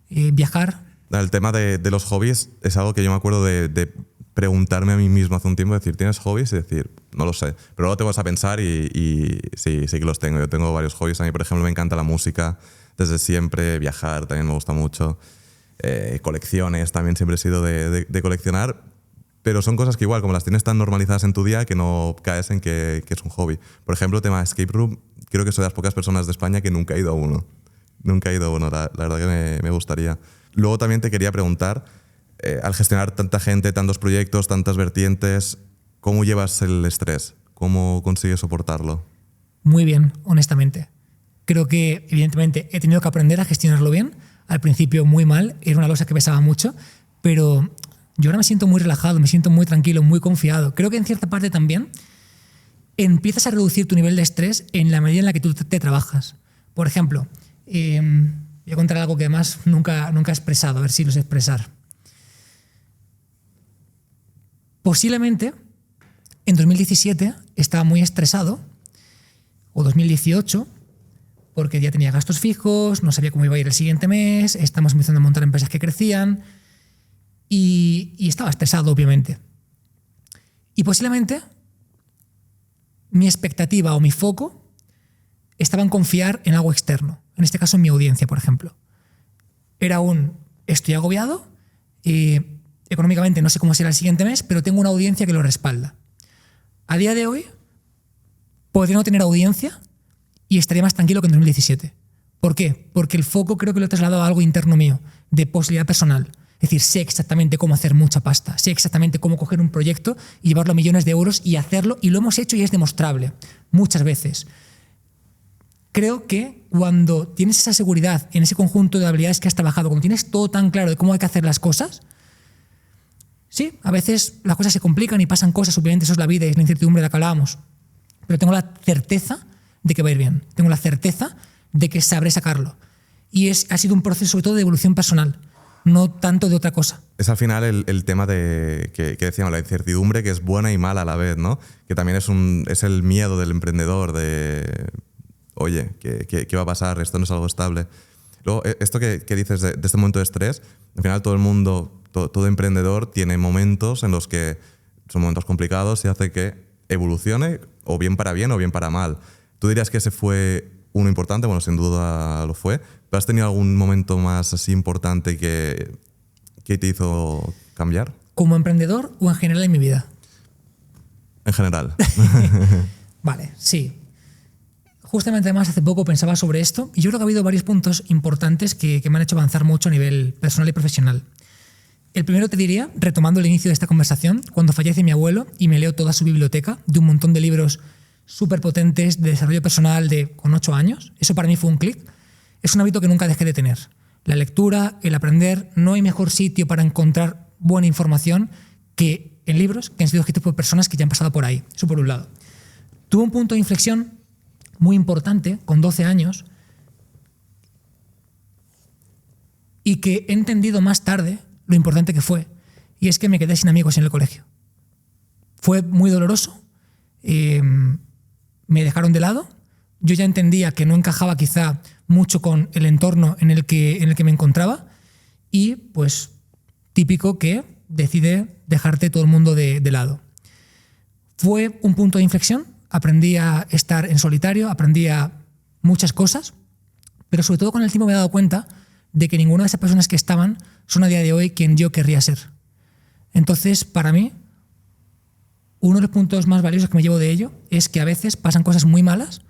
Viajar. El tema de los hobbies es algo que yo me acuerdo de preguntarme a mí mismo hace un tiempo, decir, ¿tienes hobbies? Y decir, no lo sé. Pero luego te vas a pensar y sí que los tengo. Yo tengo varios hobbies. A mí, por ejemplo, me encanta la música desde siempre. Viajar también me gusta mucho. Colecciones, también siempre he sido de coleccionar. Pero son cosas que igual, como las tienes tan normalizadas en tu día, que no caes en que es un hobby. Por ejemplo, el tema escape room, creo que soy de las pocas personas de España que nunca he ido a uno. Nunca he ido a uno, la verdad que me gustaría. Luego también te quería preguntar, al gestionar tanta gente, tantos proyectos, tantas vertientes, ¿cómo llevas el estrés? ¿Cómo consigues soportarlo? Muy bien, honestamente. Creo que, evidentemente, he tenido que aprender a gestionarlo bien. Al principio muy mal, era una losa que pesaba mucho, pero yo ahora me siento muy relajado, me siento muy tranquilo, muy confiado. Creo que en cierta parte también empiezas a reducir tu nivel de estrés en la medida en la que tú te trabajas. Por ejemplo, voy a contar algo que además nunca he expresado, a ver si lo sé expresar. Posiblemente en 2017 estaba muy estresado, o 2018, porque ya tenía gastos fijos, no sabía cómo iba a ir el siguiente mes, estamos empezando a montar empresas que crecían y estaba estresado, obviamente. Y posiblemente mi expectativa o mi foco estaba en confiar en algo externo, en este caso en mi audiencia, por ejemplo. Era estoy agobiado, económicamente no sé cómo será el siguiente mes, pero tengo una audiencia que lo respalda. A día de hoy, podría no tener audiencia y estaría más tranquilo que en 2017. ¿Por qué? Porque el foco creo que lo he trasladado a algo interno mío, de posibilidad personal. Es decir, sé exactamente cómo hacer mucha pasta, sé exactamente cómo coger un proyecto y llevarlo a millones de euros y hacerlo, y lo hemos hecho y es demostrable, muchas veces. Creo que cuando tienes esa seguridad en ese conjunto de habilidades que has trabajado, cuando tienes todo tan claro de cómo hay que hacer las cosas, sí, a veces las cosas se complican y pasan cosas, obviamente eso es la vida y es la incertidumbre de la que hablábamos, pero tengo la certeza de que va a ir bien, tengo la certeza de que sabré sacarlo. Y ha sido un proceso sobre todo de evolución personal, no tanto de otra cosa. Es al final el tema de que decíamos, la incertidumbre, que es buena y mala a la vez, ¿no? Que también es el miedo del emprendedor de, oye, ¿qué va a pasar? Esto no es algo estable. Luego, esto que dices de este momento de estrés, al final todo el mundo, todo emprendedor tiene momentos en los que son momentos complicados y hace que evolucione o bien para mal. ¿Tú dirías que ese fue uno importante? Bueno, sin duda lo fue. ¿Pero has tenido algún momento más así importante que te hizo cambiar? ¿Como emprendedor o en general en mi vida? En general. Vale, sí. Justamente además hace poco pensaba sobre esto y yo creo que ha habido varios puntos importantes que me han hecho avanzar mucho a nivel personal y profesional. El primero te diría, retomando el inicio de esta conversación, cuando fallece mi abuelo y me leo toda su biblioteca de un montón de libros súper potentes de desarrollo personal con 8 años. Eso para mí fue un clic. Es un hábito que nunca dejé de tener. La lectura, el aprender, no hay mejor sitio para encontrar buena información que en libros que han sido escritos por personas que ya han pasado por ahí. Eso por un lado. Tuve un punto de inflexión muy importante con 12 años y que he entendido más tarde lo importante que fue. Y es que me quedé sin amigos en el colegio. Fue muy doloroso. Me dejaron de lado. Yo ya entendía que no encajaba quizá mucho con el entorno en el que me encontraba y pues típico que decide dejarte todo el mundo de lado. Fue un punto de inflexión, aprendí a estar en solitario, aprendí a muchas cosas, pero sobre todo con el tiempo me he dado cuenta de que ninguna de esas personas que estaban son a día de hoy quien yo querría ser. Entonces, para mí, uno de los puntos más valiosos que me llevo de ello es que a veces pasan cosas muy malas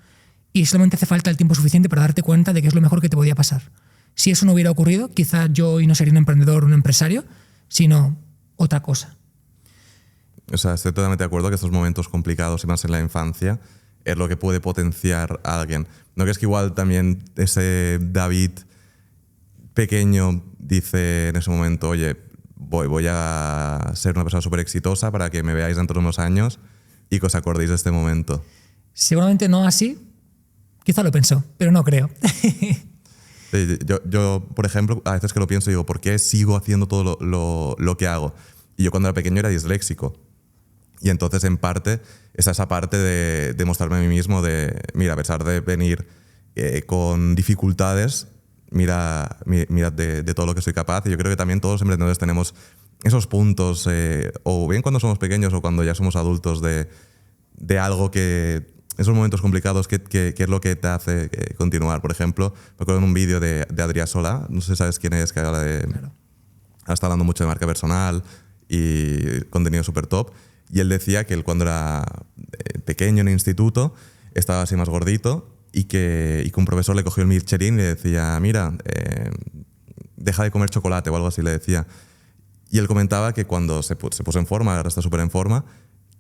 y solamente hace falta el tiempo suficiente para darte cuenta de que es lo mejor que te podía pasar. Si eso no hubiera ocurrido, quizá yo hoy no sería un emprendedor o un empresario, sino otra cosa. O sea, estoy totalmente de acuerdo que estos momentos complicados y más en la infancia es lo que puede potenciar a alguien. ¿No crees que igual también ese David pequeño dice en ese momento, oye, voy a ser una persona súper exitosa para que me veáis dentro de unos años y que os acordéis de este momento? Seguramente no así. Quizá lo pensó, pero no creo. Sí, yo, por ejemplo, a veces que lo pienso digo, ¿por qué sigo haciendo todo lo que hago? Y yo cuando era pequeño era disléxico. Y entonces, en parte, es esa parte de demostrarme a mí mismo de, mira, a pesar de venir con dificultades, mira de todo lo que soy capaz. Y yo creo que también todos los emprendedores tenemos esos puntos, o bien cuando somos pequeños o cuando ya somos adultos, de algo que... Esos momentos complicados, ¿qué es lo que te hace continuar? Por ejemplo, me acuerdo en un vídeo de Adrià Solà, no sé si sabes quién es, que habla de... Claro. Ahora está hablando mucho de marca personal y contenido súper top. Y él decía que él cuando era pequeño en el instituto estaba así más gordito y que un profesor le cogió el Michelin y le decía, mira, deja de comer chocolate o algo así le decía. Y él comentaba que cuando se puso en forma, ahora está súper en forma,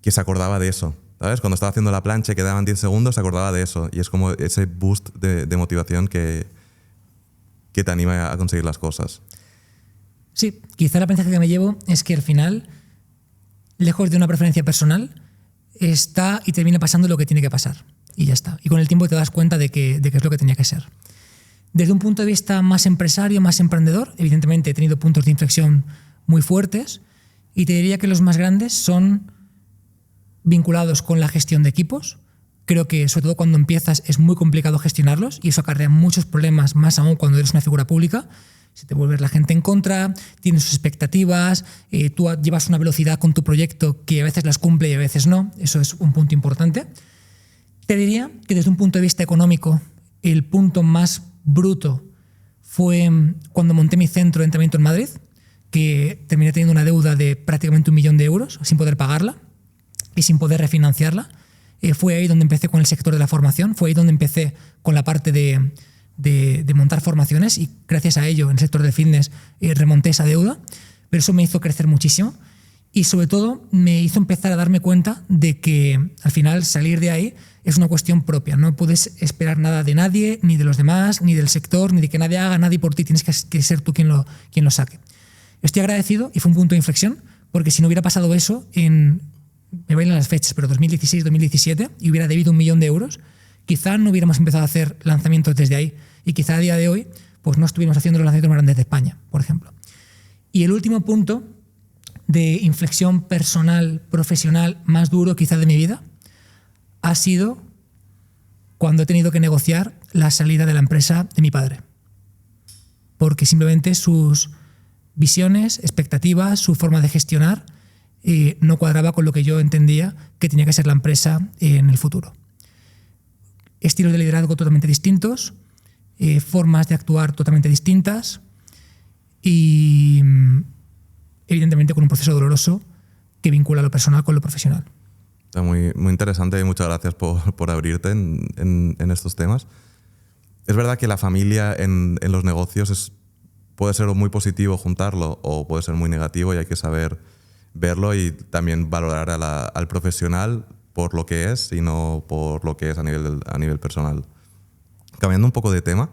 que se acordaba de eso. ¿Sabes? Cuando estaba haciendo la plancha y quedaban 10 segundos, se acordaba de eso. Y es como ese boost de motivación que te anima a conseguir las cosas. Sí, quizá el aprendizaje que me llevo es que al final, lejos de una preferencia personal, está y termina pasando lo que tiene que pasar. Y ya está. Y con el tiempo te das cuenta de que es lo que tenía que ser. Desde un punto de vista más empresario, más emprendedor, evidentemente he tenido puntos de inflexión muy fuertes y te diría que los más grandes son vinculados con la gestión de equipos. Creo que sobre todo cuando empiezas es muy complicado gestionarlos y eso acarrea muchos problemas, más aún cuando eres una figura pública. Se te vuelve la gente en contra, tienes sus expectativas, tú llevas una velocidad con tu proyecto que a veces las cumple y a veces no. Eso es un punto importante. Te diría que desde un punto de vista económico, el punto más bruto fue cuando monté mi centro de entrenamiento en Madrid, que terminé teniendo una deuda de prácticamente 1 millón de euros sin poder pagarla y sin poder refinanciarla. Fue ahí donde empecé con el sector de la formación, fue ahí donde empecé con la parte de montar formaciones y gracias a ello en el sector del fitness remonté esa deuda, pero eso me hizo crecer muchísimo y sobre todo me hizo empezar a darme cuenta de que al final salir de ahí es una cuestión propia, no puedes esperar nada de nadie, ni de los demás, ni del sector, ni de que nadie haga nadie por ti, tienes que ser tú quien lo saque. Estoy agradecido y fue un punto de inflexión porque si no hubiera pasado eso me bailan las fechas, pero 2016-2017 y hubiera debido 1 millón de euros, quizá no hubiéramos empezado a hacer lanzamientos desde ahí y quizá a día de hoy pues no estuviéramos haciendo los lanzamientos más grandes de España, por ejemplo. Y el último punto de inflexión personal, profesional más duro quizá de mi vida ha sido cuando he tenido que negociar la salida de la empresa de mi padre. Porque simplemente sus visiones, expectativas, su forma de gestionar no cuadraba con lo que yo entendía que tenía que ser la empresa en el futuro. Estilos de liderazgo totalmente distintos, formas de actuar totalmente distintas y evidentemente con un proceso doloroso que vincula lo personal con lo profesional. Está muy, muy interesante y muchas gracias por abrirte en estos temas. Es verdad que la familia en los negocios puede ser muy positivo juntarlo o puede ser muy negativo y hay que saber verlo y también valorar al profesional por lo que es y no por lo que es a nivel personal. Cambiando un poco de tema,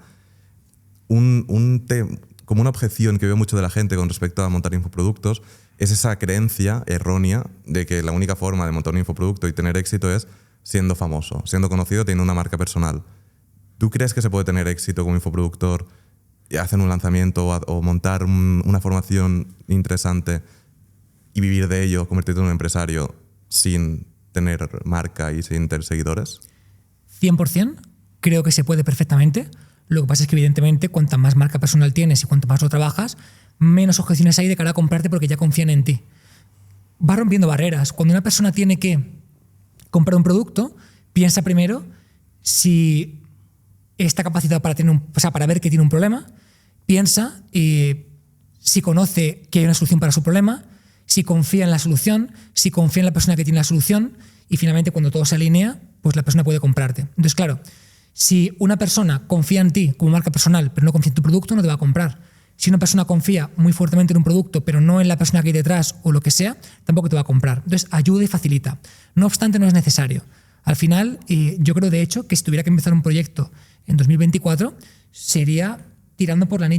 como una objeción que veo mucho de la gente con respecto a montar infoproductos es esa creencia errónea de que la única forma de montar un infoproducto y tener éxito es siendo famoso, siendo conocido, teniendo una marca personal. ¿Tú crees que se puede tener éxito como infoproductor y hacer un lanzamiento o montar una formación interesante y vivir de ello, convertirte en un empresario sin tener marca y sin tener seguidores? 100%, creo que se puede perfectamente. Lo que pasa es que evidentemente cuanta más marca personal tienes y cuanto más lo trabajas, menos objeciones hay de cara a comprarte porque ya confían en ti. Va rompiendo barreras. Cuando una persona tiene que comprar un producto, piensa primero si está capacitado para ver que tiene un problema, piensa si conoce que hay una solución para su problema, si confía en la solución, si confía en la persona que tiene la solución y finalmente cuando todo se alinea, pues la persona puede comprarte. Entonces, claro, si una persona confía en ti como marca personal pero no confía en tu producto, no te va a comprar. Si una persona confía muy fuertemente en un producto pero no en la persona que hay detrás o lo que sea, tampoco te va a comprar. Entonces, ayuda y facilita. No obstante, no es necesario. Al final, yo creo de hecho que si tuviera que empezar un proyecto en 2024, sería tirando por la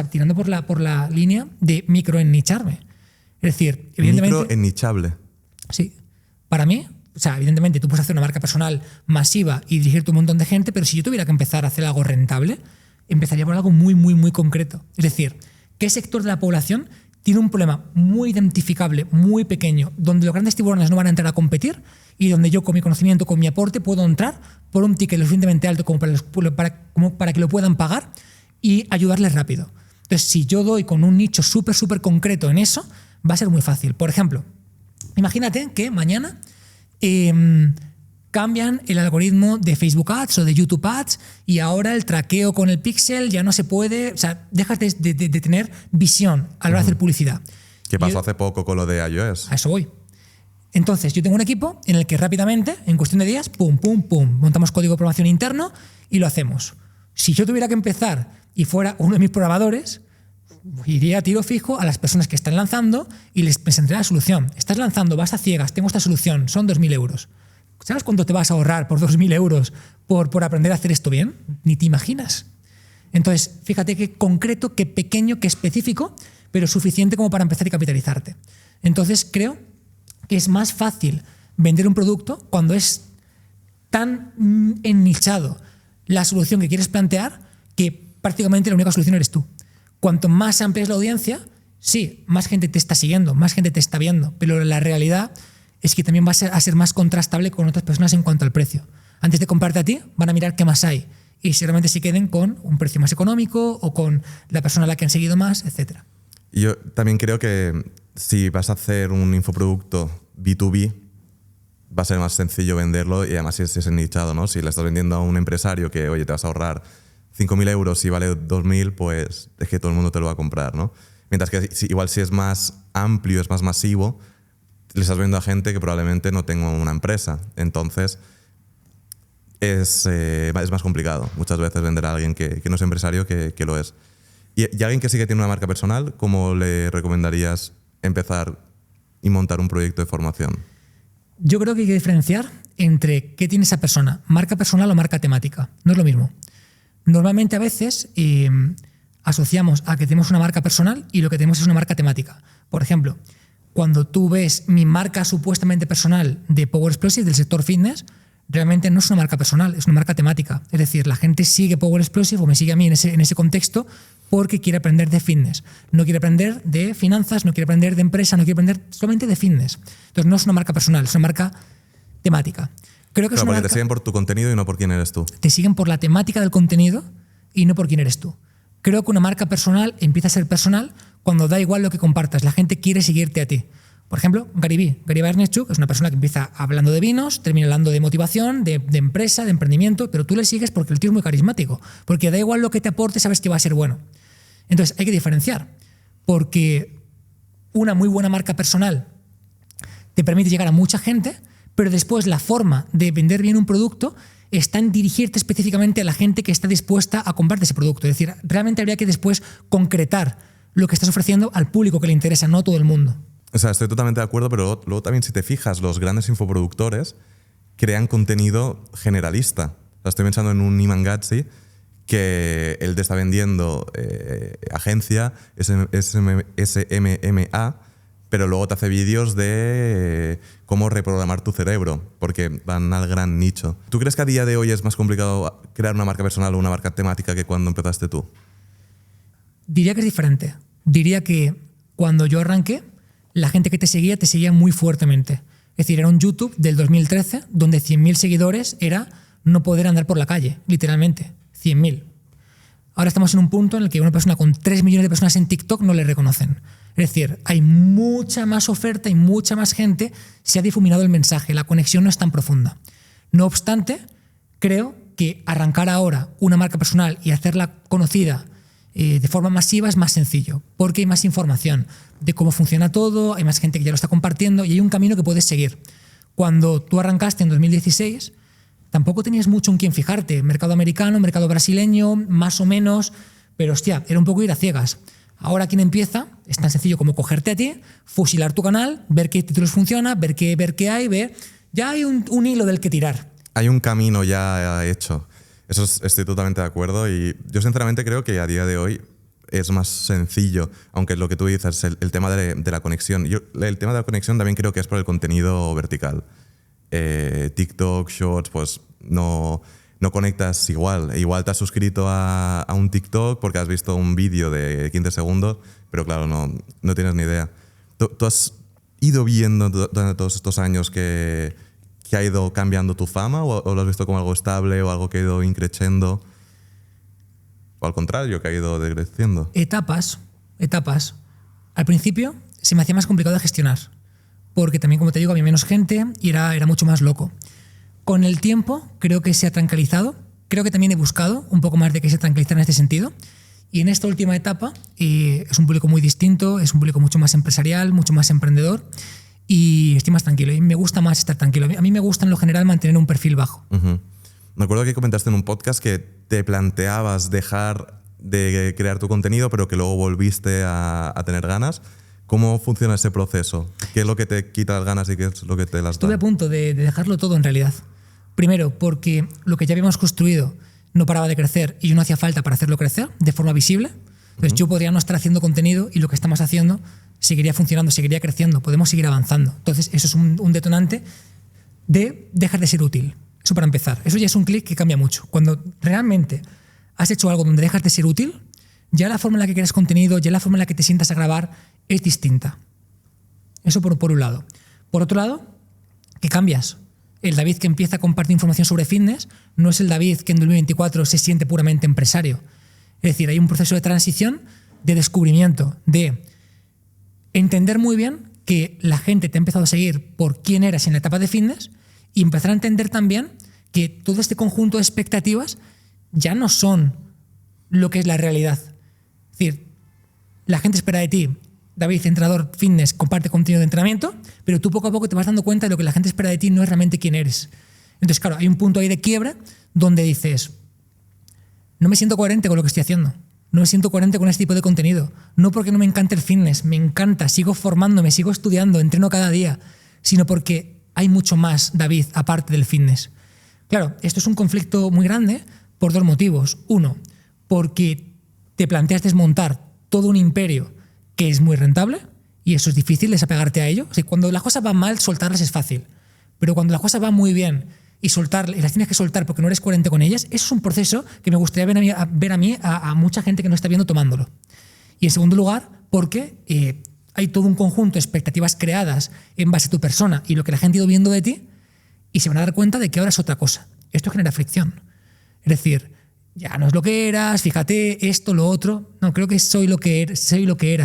tirando por la línea de microennicharme. Es decir, evidentemente... Microennichable. Sí. Para mí, evidentemente tú puedes hacer una marca personal masiva y dirigirte a un montón de gente, pero si yo tuviera que empezar a hacer algo rentable, empezaría por algo muy, muy, muy concreto. Es decir, ¿qué sector de la población tiene un problema muy identificable, muy pequeño, donde los grandes tiburones no van a entrar a competir y donde yo con mi conocimiento, con mi aporte, puedo entrar por un ticket lo suficientemente alto como para que lo puedan pagar y ayudarles rápido? Entonces, si yo doy con un nicho súper, súper concreto en eso, va a ser muy fácil. Por ejemplo, imagínate que mañana cambian el algoritmo de Facebook Ads o de YouTube Ads y ahora el traqueo con el pixel ya no se puede, dejas de tener visión a la hora de hacer publicidad. ¿Qué pasó hace poco con lo de iOS? A eso voy. Entonces, yo tengo un equipo en el que rápidamente, en cuestión de días, pum, pum, pum, montamos código de programación interno y lo hacemos. Si yo tuviera que empezar y fuera uno de mis programadores, iría a tiro fijo a las personas que están lanzando y les presentaré la solución. Estás lanzando, vas a ciegas, tengo esta solución, son 2.000 euros. ¿Sabes cuánto te vas a ahorrar por 2.000 euros por aprender a hacer esto bien? Ni te imaginas. Entonces, fíjate qué concreto, qué pequeño, qué específico, pero suficiente como para empezar y capitalizarte. Entonces, creo que es más fácil vender un producto cuando es tan ennichado la solución que quieres plantear que prácticamente la única solución eres tú. Cuanto más amplia es la audiencia, sí, más gente te está siguiendo, más gente te está viendo, pero la realidad es que también va a ser más contrastable con otras personas en cuanto al precio. Antes de comprarte a ti, van a mirar qué más hay y seguramente se queden con un precio más económico o con la persona a la que han seguido más, etc. Y yo también creo que si vas a hacer un infoproducto B2B, va a ser más sencillo venderlo y además si es nichado, ¿no? Si le estás vendiendo a un empresario que, oye, te vas a ahorrar 5.000 euros y vale 2.000, pues es que todo el mundo te lo va a comprar, ¿no? Mientras que igual si es más amplio, es más masivo, le estás vendiendo a gente que probablemente no tenga una empresa. Entonces es más complicado muchas veces vender a alguien que no es empresario que lo es. Y alguien que sí que tiene una marca personal, ¿cómo le recomendarías empezar y montar un proyecto de formación? Yo creo que hay que diferenciar entre qué tiene esa persona, marca personal o marca temática. No es lo mismo. Normalmente a veces asociamos a que tenemos una marca personal y lo que tenemos es una marca temática. Por ejemplo, cuando tú ves mi marca supuestamente personal de Power Explosive, del sector fitness, realmente no es una marca personal, es una marca temática. Es decir, la gente sigue Power Explosive o me sigue a mí en ese contexto porque quiere aprender de fitness. No quiere aprender de finanzas, no quiere aprender de empresa, no quiere aprender solamente de fitness. Entonces no es una marca personal, es una marca temática. Creo que Claro, porque te siguen por tu contenido y no por quién eres tú. Te siguen por la temática del contenido y no por quién eres tú. Creo que una marca personal empieza a ser personal cuando da igual lo que compartas. La gente quiere seguirte a ti. Por ejemplo, Gary Vaynerchuk es una persona que empieza hablando de vinos, termina hablando de motivación, de empresa, de emprendimiento, pero tú le sigues porque el tío es muy carismático. Porque da igual lo que te aporte, sabes que va a ser bueno. Entonces hay que diferenciar. Porque una muy buena marca personal te permite llegar a mucha gente, pero después la forma de vender bien un producto está en dirigirte específicamente a la gente que está dispuesta a comprarte ese producto. Es decir, realmente habría que después concretar lo que estás ofreciendo al público que le interesa, no a todo el mundo. O sea, estoy totalmente de acuerdo, pero luego también si te fijas, los grandes infoproductores crean contenido generalista. O sea, estoy pensando en un Iman Gadzhi que él te está vendiendo agencia, SMMA, pero luego te hace vídeos de cómo reprogramar tu cerebro, porque van al gran nicho. ¿Tú crees que a día de hoy es más complicado crear una marca personal o una marca temática que cuando empezaste tú? Diría que es diferente. Diría que cuando yo arranqué, la gente que te seguía muy fuertemente. Es decir, era un YouTube del 2013 donde 100.000 seguidores era no poder andar por la calle, literalmente. 100.000. Ahora estamos en un punto en el que una persona con 3 millones de personas en TikTok no le reconocen. Es decir, hay mucha más oferta y mucha más gente, se ha difuminado el mensaje, la conexión no es tan profunda. No obstante, creo que arrancar ahora una marca personal y hacerla conocida de forma masiva es más sencillo, porque hay más información de cómo funciona todo, hay más gente que ya lo está compartiendo y hay un camino que puedes seguir. Cuando tú arrancaste en 2016, tampoco tenías mucho en quién fijarte. Mercado americano, mercado brasileño, más o menos, pero hostia, era un poco ir a ciegas. Ahora quien empieza es tan sencillo como cogerte a ti, fusilar tu canal, ver qué títulos funciona, ver qué hay, ya hay un hilo del que tirar. Hay un camino ya hecho. Eso estoy totalmente de acuerdo y yo sinceramente creo que a día de hoy es más sencillo, aunque lo que tú dices, el tema de la conexión. El tema de la conexión también creo que es por el contenido vertical. TikTok, Shorts, pues no conectas igual. Igual te has suscrito a un TikTok porque has visto un vídeo de 15 segundos, pero claro, no tienes ni idea. ¿Tú has ido viendo durante todos estos años que ha ido cambiando tu fama o lo has visto como algo estable o algo que ha ido increciendo? O al contrario, que ha ido decreciendo. Etapas. Al principio se me hacía más complicado de gestionar, porque también, como te digo, había menos gente y era mucho más loco. Con el tiempo creo que se ha tranquilizado, creo que también he buscado un poco más de que se tranquilizara en este sentido, y en esta última etapa es un público muy distinto, es un público mucho más empresarial, mucho más emprendedor, y estoy más tranquilo, y me gusta más estar tranquilo. A mí me gusta en lo general mantener un perfil bajo. Uh-huh. Me acuerdo que comentaste en un podcast que te planteabas dejar de crear tu contenido, pero que luego volviste a tener ganas. ¿Cómo funciona ese proceso? ¿Qué es lo que te quita las ganas y qué es lo que te las da? Estuve a punto de dejarlo todo en realidad. Primero, porque lo que ya habíamos construido no paraba de crecer y yo no hacía falta para hacerlo crecer de forma visible. Entonces yo podría no estar haciendo contenido y lo que estamos haciendo seguiría funcionando, seguiría creciendo, podemos seguir avanzando. Entonces eso es un detonante de dejar de ser útil. Eso para empezar. Eso ya es un clic que cambia mucho. Cuando realmente has hecho algo donde dejas de ser útil, ya la forma en la que creas contenido, ya la forma en la que te sientas a grabar es distinta. Eso por un lado. Por otro lado, que cambias. El David que empieza a compartir información sobre fitness no es el David que en 2024 se siente puramente empresario. Es decir, hay un proceso de transición, de descubrimiento, de entender muy bien que la gente te ha empezado a seguir por quién eras en la etapa de fitness y empezar a entender también que todo este conjunto de expectativas ya no son lo que es la realidad. Es decir, la gente espera de ti, David, entrenador fitness, comparte contenido de entrenamiento, pero tú poco a poco te vas dando cuenta de lo que la gente espera de ti no es realmente quién eres. Entonces, claro, hay un punto ahí de quiebra donde dices, no me siento coherente con lo que estoy haciendo, no me siento coherente con este tipo de contenido, no porque no me encante el fitness, me encanta, sigo formándome, sigo estudiando, entreno cada día, sino porque hay mucho más, David, aparte del fitness. Claro, esto es un conflicto muy grande por dos motivos. Uno, porque te planteas desmontar todo un imperio que es muy rentable y eso es difícil, desapegarte a ello. O sea, cuando las cosas van mal, soltarlas es fácil, pero cuando las cosas van muy bien y las tienes que soltar porque no eres coherente con ellas, eso es un proceso que me gustaría ver a mucha gente que no está viendo tomándolo. Y en segundo lugar, porque hay todo un conjunto de expectativas creadas en base a tu persona y lo que la gente ha ido viendo de ti y se van a dar cuenta de que ahora es otra cosa. Esto genera fricción. Es decir, ya no es lo que eras, fíjate, esto, lo otro. No, creo que soy lo que era,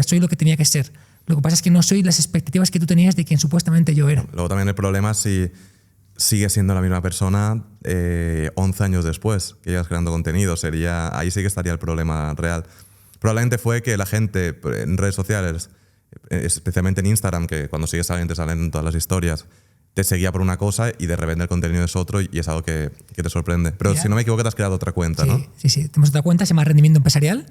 soy lo que tenía que ser. Lo que pasa es que no soy las expectativas que tú tenías de quien supuestamente yo era. Luego también el problema es si sigues siendo la misma persona 11 años después que llevas creando contenido. Ahí sí que estaría el problema real. Probablemente fue que la gente en redes sociales, especialmente en Instagram, que cuando sigues a alguien te salen todas las historias, te seguía por una cosa y de repente el contenido es otro y es algo que te sorprende. Pero si no me equivoco, te has creado otra cuenta, ¿no? Sí. Tenemos otra cuenta, se llama Rendimiento Empresarial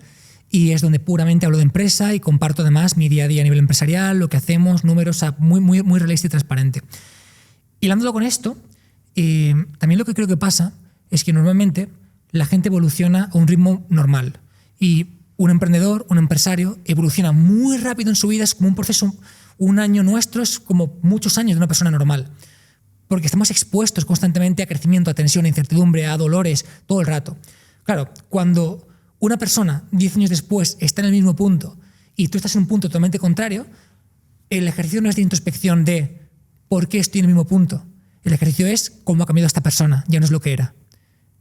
y es donde puramente hablo de empresa y comparto además mi día a día a nivel empresarial, lo que hacemos, números, muy realista y transparente. Hilándolo con esto, también lo que creo que pasa es que normalmente la gente evoluciona a un ritmo normal y un emprendedor, un empresario evoluciona muy rápido en su vida, es como un proceso. Un año nuestro es como muchos años de una persona normal, porque estamos expuestos constantemente a crecimiento, a tensión, a incertidumbre, a dolores, todo el rato. Claro, cuando una persona 10 años después está en el mismo punto y tú estás en un punto totalmente contrario, el ejercicio no es de introspección de ¿por qué estoy en el mismo punto? El ejercicio es cómo ha cambiado esta persona, ya no es lo que era.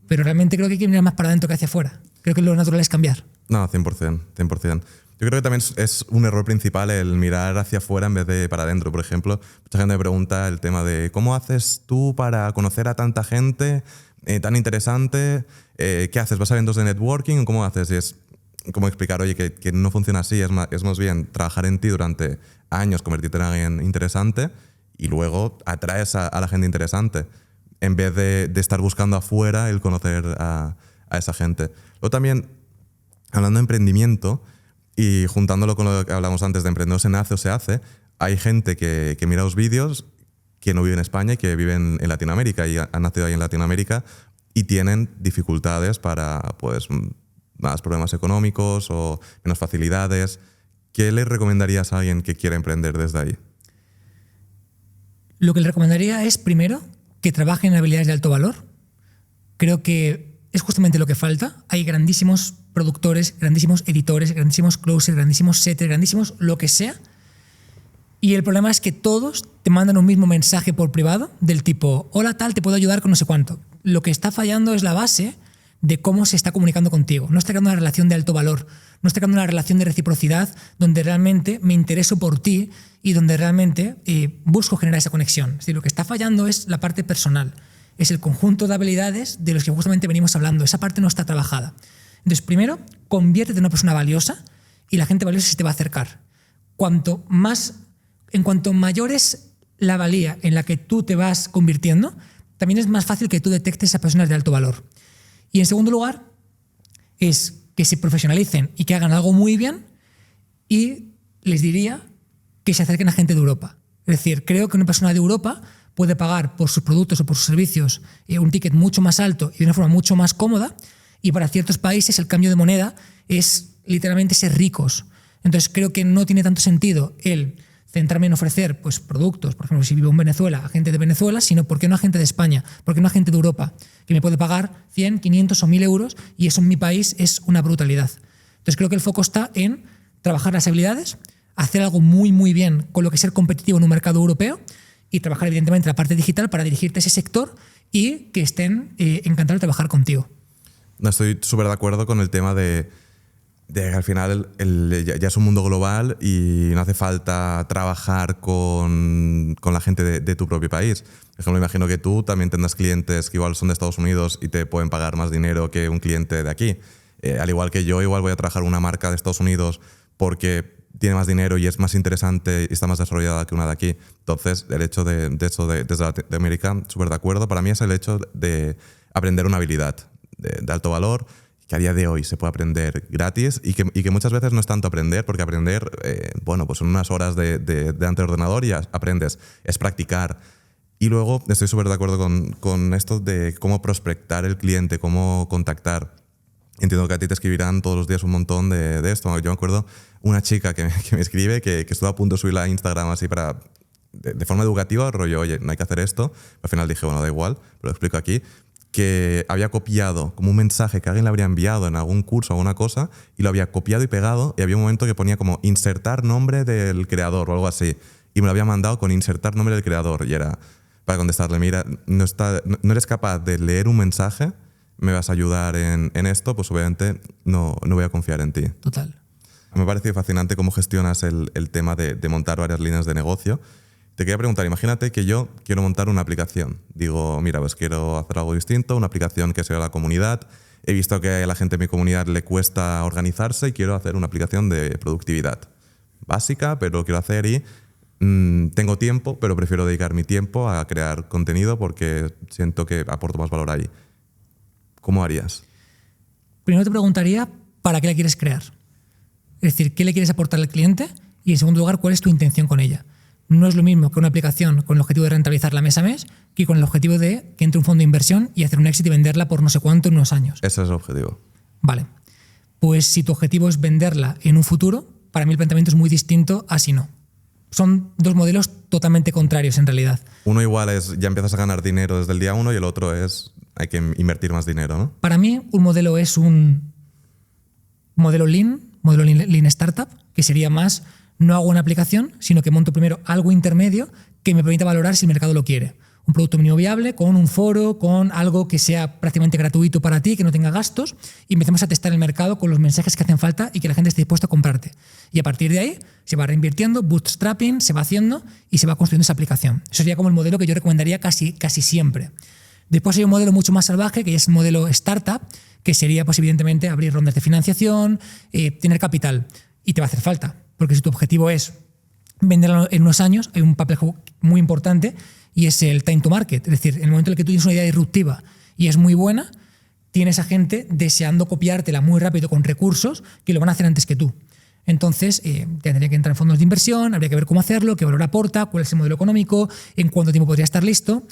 Pero realmente creo que hay que mirar más para adentro que hacia afuera. Creo que lo natural es cambiar. No, 100%. Yo creo que también es un error principal el mirar hacia afuera en vez de para adentro. Por ejemplo, mucha gente me pregunta el tema de ¿cómo haces tú para conocer a tanta gente tan interesante? ¿Qué haces? ¿Vas a eventos de networking? ¿Cómo haces? Y es como explicar, oye, que no funciona así. Es más bien trabajar en ti durante años, convertirte en alguien interesante y luego atraes a la gente interesante en vez de estar buscando afuera el conocer a esa gente. Luego también, hablando de emprendimiento, y juntándolo con lo que hablamos antes de emprender se nace o se hace, hay gente que mira los vídeos que no vive en España y que vive en Latinoamérica y han nacido ahí en Latinoamérica y tienen dificultades para pues, más problemas económicos o menos facilidades. ¿Qué le recomendarías a alguien que quiere emprender desde ahí? Lo que le recomendaría es, primero, que trabaje en habilidades de alto valor. Creo que es justamente lo que falta. Hay grandísimos productores, grandísimos editores, grandísimos closers, grandísimos setters, grandísimos lo que sea. Y el problema es que todos te mandan un mismo mensaje por privado del tipo, hola tal, te puedo ayudar con no sé cuánto. Lo que está fallando es la base de cómo se está comunicando contigo. No está creando una relación de alto valor, no está creando una relación de reciprocidad donde realmente me intereso por ti y donde realmente busco generar esa conexión. Es decir, lo que está fallando es la parte personal, es el conjunto de habilidades de los que justamente venimos hablando. Esa parte no está trabajada. Entonces, primero, conviértete en una persona valiosa y la gente valiosa se te va a acercar. En cuanto mayor es la valía en la que tú te vas convirtiendo, también es más fácil que tú detectes a personas de alto valor. Y en segundo lugar, es que se profesionalicen y que hagan algo muy bien y les diría que se acerquen a gente de Europa. Es decir, creo que una persona de Europa puede pagar por sus productos o por sus servicios un ticket mucho más alto y de una forma mucho más cómoda, y para ciertos países el cambio de moneda es literalmente ser ricos. Entonces creo que no tiene tanto sentido el centrarme en ofrecer pues, productos, por ejemplo, si vivo en Venezuela, a gente de Venezuela, sino ¿por qué no a gente de España? ¿Por qué no a gente de Europa? Que me puede pagar 100, 500 o 1000 euros y eso en mi país es una brutalidad. Entonces creo que el foco está en trabajar las habilidades, hacer algo muy, muy bien con lo que es ser competitivo en un mercado europeo y trabajar evidentemente la parte digital para dirigirte a ese sector y que estén encantados de trabajar contigo. No, estoy súper de acuerdo con el tema de de que al final ya es un mundo global y no hace falta trabajar con la gente de tu propio país. Por ejemplo, imagino que tú también tendrás clientes que igual son de Estados Unidos y te pueden pagar más dinero que un cliente de aquí. Al igual que yo, igual voy a trabajar una marca de Estados Unidos porque tiene más dinero y es más interesante y está más desarrollada que una de aquí. Entonces, el hecho de eso desde Latinoamérica, súper de acuerdo. Para mí es el hecho de aprender una habilidad de alto valor que a día de hoy se puede aprender gratis y que muchas veces no es tanto aprender, porque aprender, pues en unas horas delante del ordenador ya aprendes, es practicar. Y luego estoy súper de acuerdo con esto de cómo prospectar el cliente, cómo contactar. Entiendo que a ti te escribirán todos los días un montón de esto. Yo me acuerdo una chica que me escribe que estuvo a punto de subirla a Instagram así de forma educativa, rollo, oye, no hay que hacer esto. Al final dije, bueno, da igual, pero lo explico aquí, que había copiado como un mensaje que alguien le habría enviado en algún curso o alguna cosa y lo había copiado y pegado y había un momento que ponía como insertar nombre del creador o algo así y me lo había mandado con insertar nombre del creador y era para contestarle, mira, no eres capaz de leer un mensaje, me vas a ayudar en esto, pues obviamente no voy a confiar en ti. Total. Me ha parecido fascinante cómo gestionas el tema de montar varias líneas de negocio. Te quería preguntar, imagínate que yo quiero montar una aplicación. Digo, mira, pues quiero hacer algo distinto, una aplicación que sea la comunidad. He visto que a la gente de mi comunidad le cuesta organizarse y quiero hacer una aplicación de productividad básica, pero lo quiero hacer y tengo tiempo, pero prefiero dedicar mi tiempo a crear contenido porque siento que aporto más valor ahí. ¿Cómo harías? Primero te preguntaría, ¿para qué la quieres crear? Es decir, ¿qué le quieres aportar al cliente? Y en segundo lugar, ¿cuál es tu intención con ella? No es lo mismo que una aplicación con el objetivo de rentabilizarla mes a mes que con el objetivo de que entre un fondo de inversión y hacer un éxito y venderla por no sé cuánto en unos años. Ese es el objetivo. Vale. Pues si tu objetivo es venderla en un futuro, para mí el planteamiento es muy distinto a si no. Son dos modelos totalmente contrarios en realidad. Uno igual es ya empiezas a ganar dinero desde el día uno y el otro es hay que invertir más dinero, ¿no? Para mí un modelo es un modelo lean startup, que sería más no hago una aplicación, sino que monto primero algo intermedio que me permita valorar si el mercado lo quiere. Un producto mínimo viable, con un foro, con algo que sea prácticamente gratuito para ti, que no tenga gastos, y empecemos a testar el mercado con los mensajes que hacen falta y que la gente esté dispuesta a comprarte. Y a partir de ahí se va reinvirtiendo, bootstrapping, se va haciendo y se va construyendo esa aplicación. Eso sería como el modelo que yo recomendaría casi siempre. Después hay un modelo mucho más salvaje, que es el modelo startup, que sería pues evidentemente abrir rondas de financiación, tener capital, y te va a hacer falta. Porque si tu objetivo es venderlo en unos años, hay un papel muy importante y es el time to market. Es decir, en el momento en el que tú tienes una idea disruptiva y es muy buena, tienes a gente deseando copiártela muy rápido con recursos que lo van a hacer antes que tú. Entonces, tendría que entrar en fondos de inversión, habría que ver cómo hacerlo, qué valor aporta, cuál es el modelo económico, en cuánto tiempo podría estar listo,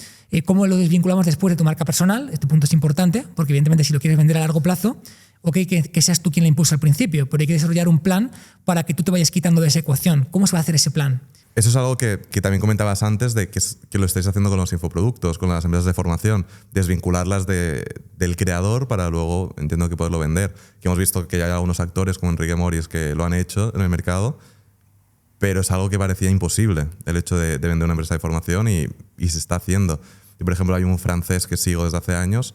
cómo lo desvinculamos después de tu marca personal. Este punto es importante, porque evidentemente si lo quieres vender a largo plazo, ok, que seas tú quien la impulsa al principio, pero hay que desarrollar un plan para que tú te vayas quitando de esa ecuación. ¿Cómo se va a hacer ese plan? Eso es algo que también comentabas antes, de que lo estáis haciendo con los infoproductos, con las empresas de formación, desvincularlas del creador para luego, entiendo que poderlo vender. Que hemos visto que hay algunos actores como Enrique Morris que lo han hecho en el mercado, pero es algo que parecía imposible, el hecho de vender una empresa de formación y se está haciendo. Y, por ejemplo, hay un francés que sigo desde hace años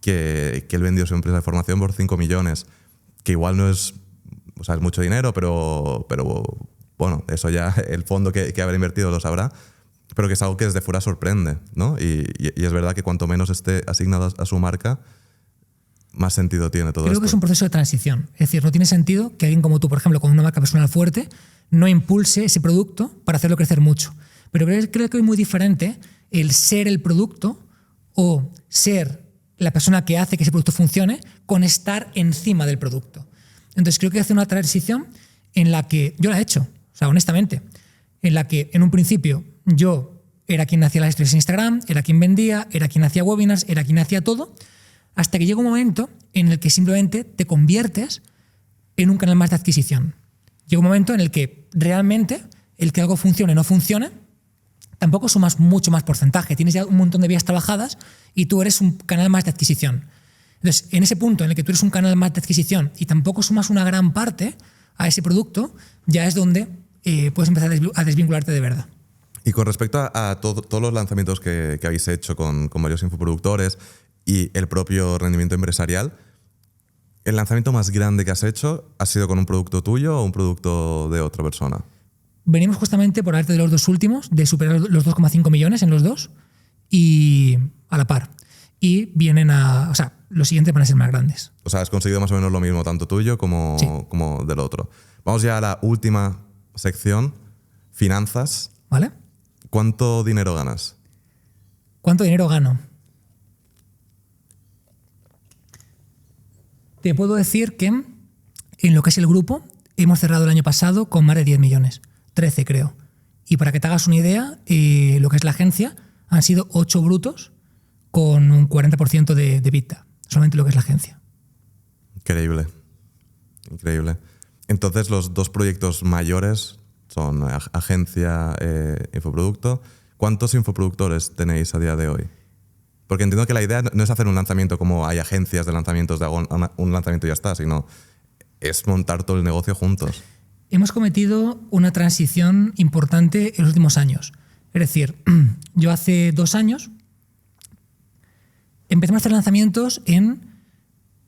que él vendió su empresa de formación por 5 millones, que igual no es, o sea, es mucho dinero, pero bueno, eso ya el fondo que habrá invertido lo sabrá, pero que es algo que desde fuera sorprende, ¿no? Y es verdad que cuanto menos esté asignado a su marca, más sentido tiene todo esto. Creo que es un proceso de transición. Es decir, no tiene sentido que alguien como tú, por ejemplo, con una marca personal fuerte, no impulse ese producto para hacerlo crecer mucho. Pero creo que es muy diferente el ser el producto o ser la persona que hace que ese producto funcione con estar encima del producto. Entonces creo que hace una transición en la que yo la he hecho, o sea, honestamente, en la que en un principio yo era quien hacía las historias en Instagram, era quien vendía, era quien hacía webinars, era quien hacía todo, hasta que llega un momento en el que simplemente te conviertes en un canal más de adquisición. Llega un momento en el que realmente el que algo funcione o no funcione, tampoco sumas mucho más porcentaje. Tienes ya un montón de vías trabajadas y tú eres un canal más de adquisición. Entonces, en ese punto en el que tú eres un canal más de adquisición y tampoco sumas una gran parte a ese producto, ya es donde puedes empezar a desvincularte de verdad. Y con respecto a todos los lanzamientos que habéis hecho con varios infoproductores y el propio rendimiento empresarial, ¿El lanzamiento más grande que has hecho ha sido con un producto tuyo o un producto de otra persona? Venimos justamente por arte de los dos últimos, de superar los 2,5 millones en los dos, y a la par. Y vienen o sea, los siguientes van a ser más grandes. O sea, has conseguido más o menos lo mismo, tanto tuyo como, Sí. como del otro. Vamos ya a la última sección, finanzas. ¿Vale? ¿Cuánto dinero ganas? ¿Cuánto dinero gano? Te puedo decir que en lo que es el grupo hemos cerrado el año pasado con más de 10 millones, 13 creo. Y para que te hagas una idea, lo que es la agencia han sido 8 brutos con un 40% de EBITDA, solamente lo que es la agencia. Increíble. Increíble. Entonces, los dos proyectos mayores son agencia, infoproducto. ¿Cuántos infoproductores tenéis a día de hoy? Porque entiendo que la idea no es hacer un lanzamiento como hay agencias de lanzamientos, de hago un lanzamiento y ya está, sino es montar todo el negocio juntos. Hemos cometido una transición importante en los últimos años. Es decir, yo hace 2 años empezamos a hacer lanzamientos en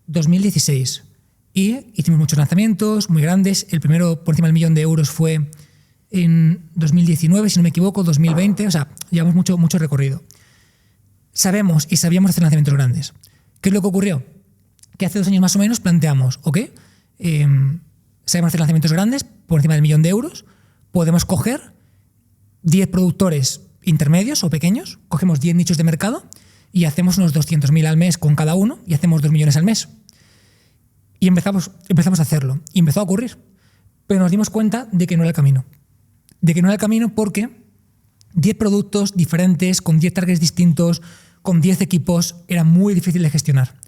2016 y hicimos muchos lanzamientos muy grandes. El primero por encima del 1.000.000 de euros fue en 2019, si no me equivoco, 2020. O sea, llevamos mucho recorrido. Sabíamos hacer lanzamientos grandes. ¿Qué es lo que ocurrió? Que hace 2 años más o menos planteamos, ¿ok? Sabemos hacer lanzamientos grandes por encima del 1.000.000 de euros. Podemos coger 10 productores intermedios o pequeños, cogemos 10 nichos de mercado y hacemos unos 200.000 al mes con cada uno y hacemos 2 millones al mes. Y empezamos a hacerlo. Y empezó a ocurrir. Pero nos dimos cuenta de que no era el camino. De que no era el camino porque 10 productos diferentes, con 10 targets distintos, con 10 equipos, era muy difícil de gestionar.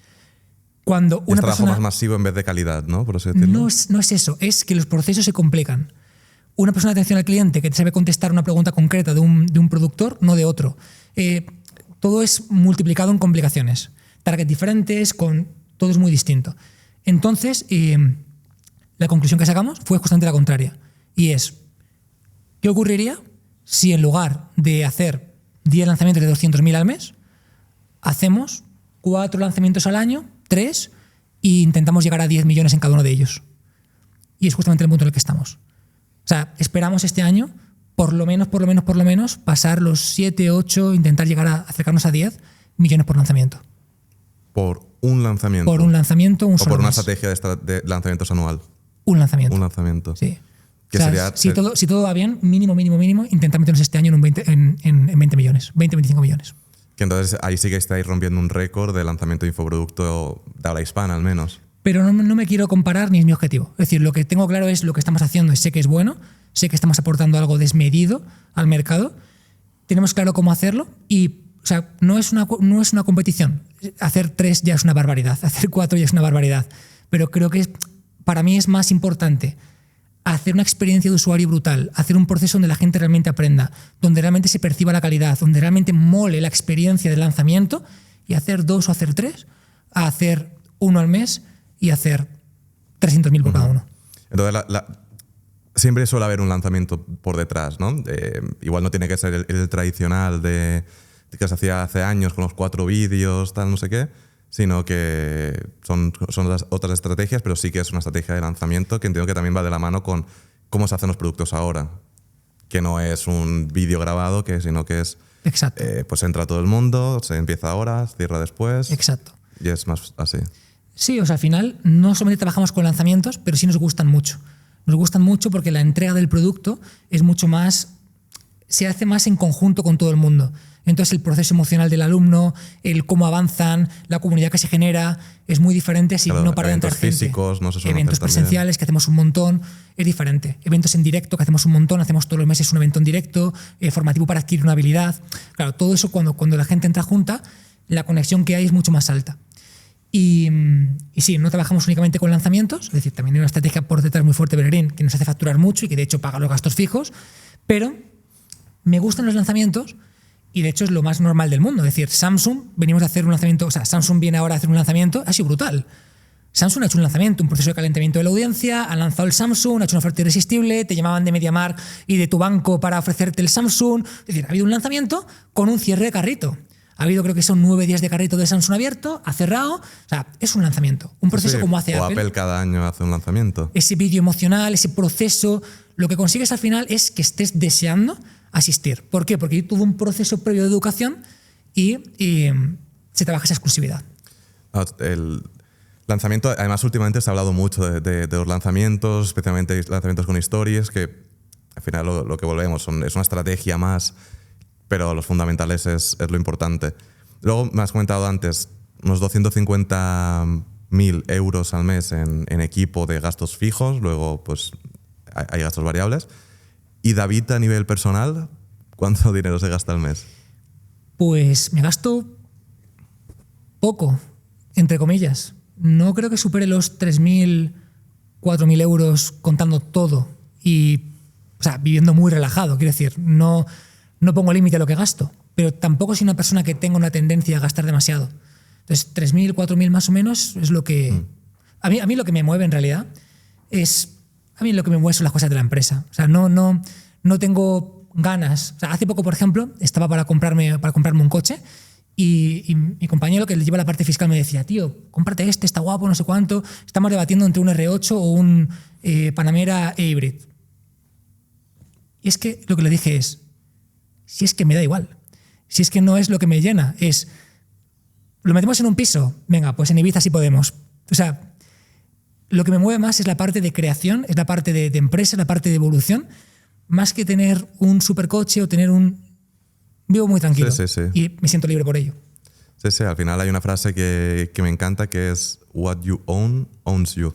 Cuando una trabajo persona, más masivo en vez de calidad, ¿no? Por así decirlo. no es eso, es que los procesos se complican. Una persona de atención al cliente que te sabe contestar una pregunta concreta de un productor, no de otro. Todo es multiplicado en complicaciones. Targets diferentes, todo es muy distinto. Entonces, la conclusión que sacamos fue justamente la contraria. Y es, ¿qué ocurriría si en lugar de hacer 10 lanzamientos de 200.000 al mes, hacemos 4 lanzamientos al año, 3, e intentamos llegar a 10 millones en cada uno de ellos? Y es justamente el punto en el que estamos. O sea, esperamos este año por lo menos, pasar los 7, 8, intentar llegar a acercarnos a 10 millones por lanzamiento. Por un lanzamiento. Por un lanzamiento, un o solo por una mes. estrategia de lanzamientos anual. Un lanzamiento. Un lanzamiento. Sí. Que O sea, sería, si todo va bien, mínimo, intentar meternos este año en 20 millones, 20-25 millones. que entonces ahí sí que estáis rompiendo un récord de lanzamiento de infoproducto de habla hispana, al menos. Pero no me quiero comparar ni es mi objetivo. Es decir, lo que tengo claro es lo que estamos haciendo y sé que es bueno, sé que estamos aportando algo desmedido al mercado, tenemos claro cómo hacerlo y, o sea, no es una competición. Hacer 3 ya es una barbaridad, hacer 4 ya es una barbaridad, pero creo que para mí es más importante hacer una experiencia de usuario brutal, hacer un proceso donde la gente realmente aprenda, donde realmente se perciba la calidad, donde realmente mole la experiencia del lanzamiento, y hacer 2 o hacer 3, a hacer 1 al mes y hacer 300.000 por cada uno. Entonces, siempre suele haber un lanzamiento por detrás, ¿no? Igual no tiene que ser el tradicional de que se hacía hace años con los 4 vídeos, tal, no sé qué, sino que son otras estrategias, pero sí que es una estrategia de lanzamiento que entiendo que también va de la mano con cómo se hacen los productos ahora, que no es un vídeo grabado, sino que es... Exacto. Pues entra todo el mundo, se empieza ahora, se cierra después. Exacto. Y es más así. Sí, o sea, al final no solamente trabajamos con lanzamientos, pero sí nos gustan mucho. Nos gustan mucho porque la entrega del producto es mucho más... se hace más en conjunto con todo el mundo. Entonces el proceso emocional del alumno, el cómo avanzan, la comunidad que se genera, es muy diferente si claro, no para de entrar gente. Eventos físicos, no se suelen eventos hacer presenciales, que hacemos un montón, es diferente. Eventos en directo, que hacemos un montón, hacemos todos los meses un evento en directo, formativo para adquirir una habilidad. Claro, todo eso cuando la gente entra junta, la conexión que hay es mucho más alta. Y sí, no trabajamos únicamente con lanzamientos, es decir, también hay una estrategia por detrás muy fuerte, Bellerín, que nos hace facturar mucho y que de hecho paga los gastos fijos, pero me gustan los lanzamientos y de hecho es lo más normal del mundo. Es decir, Samsung, venimos a hacer un lanzamiento, o sea, Samsung viene ahora a hacer un lanzamiento, ha sido brutal. Samsung ha hecho un lanzamiento, un proceso de calentamiento de la audiencia, ha lanzado el Samsung, ha hecho una oferta irresistible, te llamaban de MediaMarkt y de tu banco para ofrecerte el Samsung. Es decir, ha habido un lanzamiento con un cierre de carrito. Ha habido, creo que son 9 días de carrito de Samsung abierto, ha cerrado. O sea, es un lanzamiento. Un proceso Sí, como hace o Apple. Apple cada año hace un lanzamiento. Ese vídeo emocional, ese proceso, lo que consigues al final es que estés deseando asistir. ¿Por qué? Porque hay todo un proceso previo de educación y se trabaja esa exclusividad. El lanzamiento, además últimamente se ha hablado mucho de los lanzamientos, especialmente lanzamientos con stories, que al final lo que volvemos es una estrategia más, pero los fundamentales es lo importante. Luego me has comentado antes unos 250.000 euros al mes en equipo de gastos fijos, luego pues hay gastos variables. ¿Y David, a nivel personal, cuánto dinero se gasta al mes? Pues me gasto poco, entre comillas. No creo que supere los 3.000, 4.000 euros contando todo y, o sea, viviendo muy relajado. Quiero decir, no pongo límite a lo que gasto, pero tampoco soy una persona que tenga una tendencia a gastar demasiado. Entonces, 3.000, 4.000 más o menos es lo que... A mí lo que me mueve en realidad a mí lo que me mueve son las cosas de la empresa. O sea, no tengo ganas. O sea, hace poco, por ejemplo, estaba para comprarme un coche y mi compañero que le lleva la parte fiscal me decía, tío, cómprate está guapo, no sé cuánto. Estamos debatiendo entre un R8 o un Panamera e-Hybrid. Y es que lo que le dije es, si es que me da igual, si es que no es lo que me llena, es, ¿lo metemos en un piso? Venga, pues en Ibiza sí podemos. O sea, lo que me mueve más es la parte de creación, es la parte de empresa, la parte de evolución, más que tener un supercoche o tener un... Vivo muy tranquilo Sí. y me siento libre por ello. Sí, al final hay una frase que me encanta que es "What you own owns you".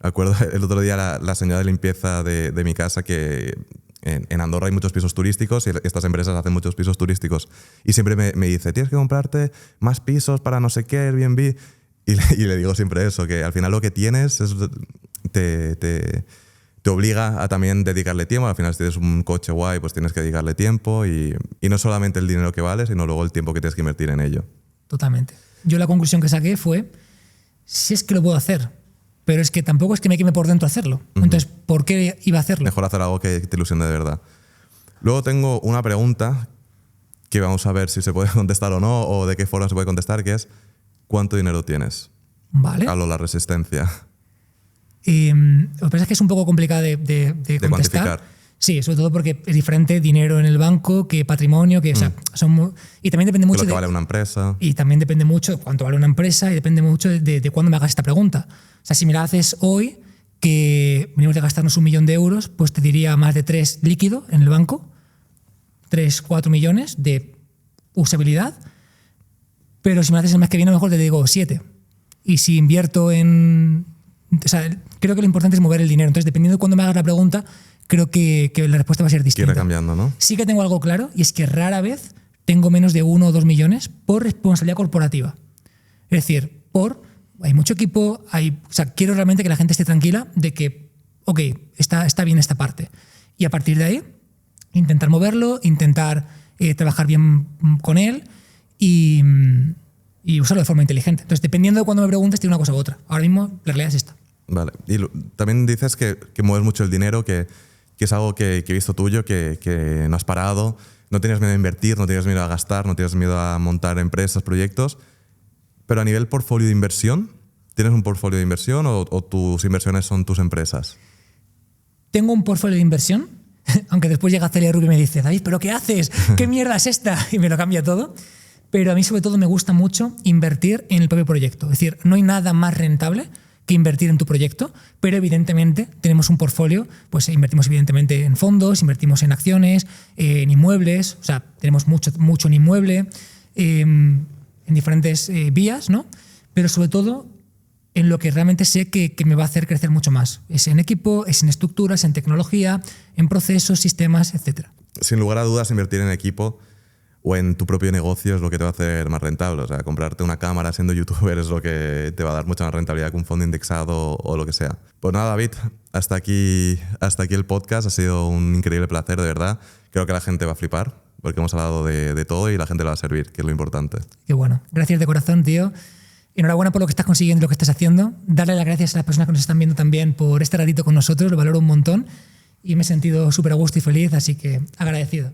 Acuerdo el otro día la señora de limpieza de mi casa que en Andorra hay muchos pisos turísticos y estas empresas hacen muchos pisos turísticos y siempre me dice, tienes que comprarte más pisos para no sé qué, Airbnb, y le digo siempre eso, que al final lo que tienes te obliga a también dedicarle tiempo. Al final, si tienes un coche guay, pues tienes que dedicarle tiempo y no solamente el dinero que vale, sino luego el tiempo que tienes que invertir en ello. Totalmente. Yo la conclusión que saqué fue, si es que lo puedo hacer, pero es que tampoco es que me queme por dentro hacerlo. Entonces, ¿por qué iba a hacerlo? Mejor hacer algo que te ilusione de verdad. Luego tengo una pregunta que vamos a ver si se puede contestar o no, o de qué forma se puede contestar, que es ¿cuánto dinero tienes? Vale. A la resistencia. Lo que pasa es que es un poco complicado de contestar. Cuantificar. Sí, sobre todo porque es diferente dinero en el banco que patrimonio, que o sea, y también depende mucho de lo que vale una empresa. Y también depende mucho de cuánto vale una empresa y depende mucho de cuándo me hagas esta pregunta. O sea, si me la haces hoy, que venimos de gastarnos 1 millón de euros, pues te diría más de 3 líquido en el banco, 3, 4 millones de usabilidad. Pero si me la haces el mes que viene, a lo mejor te digo 7. Y si invierto en... O sea, creo que lo importante es mover el dinero. Entonces, dependiendo de cuándo me hagas la pregunta, creo que la respuesta va a ser distinta. Quiere cambiando, ¿no? Sí que tengo algo claro, y es que rara vez tengo menos de 1 o 2 millones por responsabilidad corporativa. Es decir, hay mucho equipo, o sea, quiero realmente que la gente esté tranquila de que, ok, está bien esta parte. Y a partir de ahí, intentar moverlo, intentar trabajar bien con él y usarlo de forma inteligente. Entonces, dependiendo de cuándo me preguntes, tiene una cosa u otra. Ahora mismo, la realidad es esta. Vale. Y también dices que mueves mucho el dinero, que es algo que he visto tuyo, que no has parado, no tienes miedo a invertir, no tienes miedo a gastar, no tienes miedo a montar empresas, proyectos. Pero a nivel portfolio de inversión, ¿tienes un portfolio de inversión o tus inversiones son tus empresas? Tengo un portfolio de inversión, aunque después llega Celia Rubio y me dice, David, ¿pero qué haces? ¿Qué mierda es esta? Y me lo cambia todo. Pero a mí sobre todo me gusta mucho invertir en el propio proyecto. Es decir, no hay nada más rentable que invertir en tu proyecto, pero evidentemente tenemos un portfolio, pues invertimos evidentemente en fondos, invertimos en acciones, en inmuebles, o sea, tenemos mucho en inmueble, en diferentes vías, ¿no? Pero sobre todo en lo que realmente sé que me va a hacer crecer mucho más. Es en equipo, es en estructuras, en tecnología, en procesos, sistemas, etc. Sin lugar a dudas, invertir en equipo o en tu propio negocio es lo que te va a hacer más rentable. O sea, comprarte una cámara siendo youtuber es lo que te va a dar mucha más rentabilidad que un fondo indexado o lo que sea. Pues nada, David, hasta aquí el podcast. Ha sido un increíble placer, de verdad. Creo que la gente va a flipar porque hemos hablado de todo y la gente le va a servir, que es lo importante. Qué bueno. Gracias de corazón, tío. Enhorabuena por lo que estás consiguiendo y lo que estás haciendo. Darle las gracias a las personas que nos están viendo también por este ratito con nosotros. Lo valoro un montón y me he sentido súper a gusto y feliz, así que agradecido.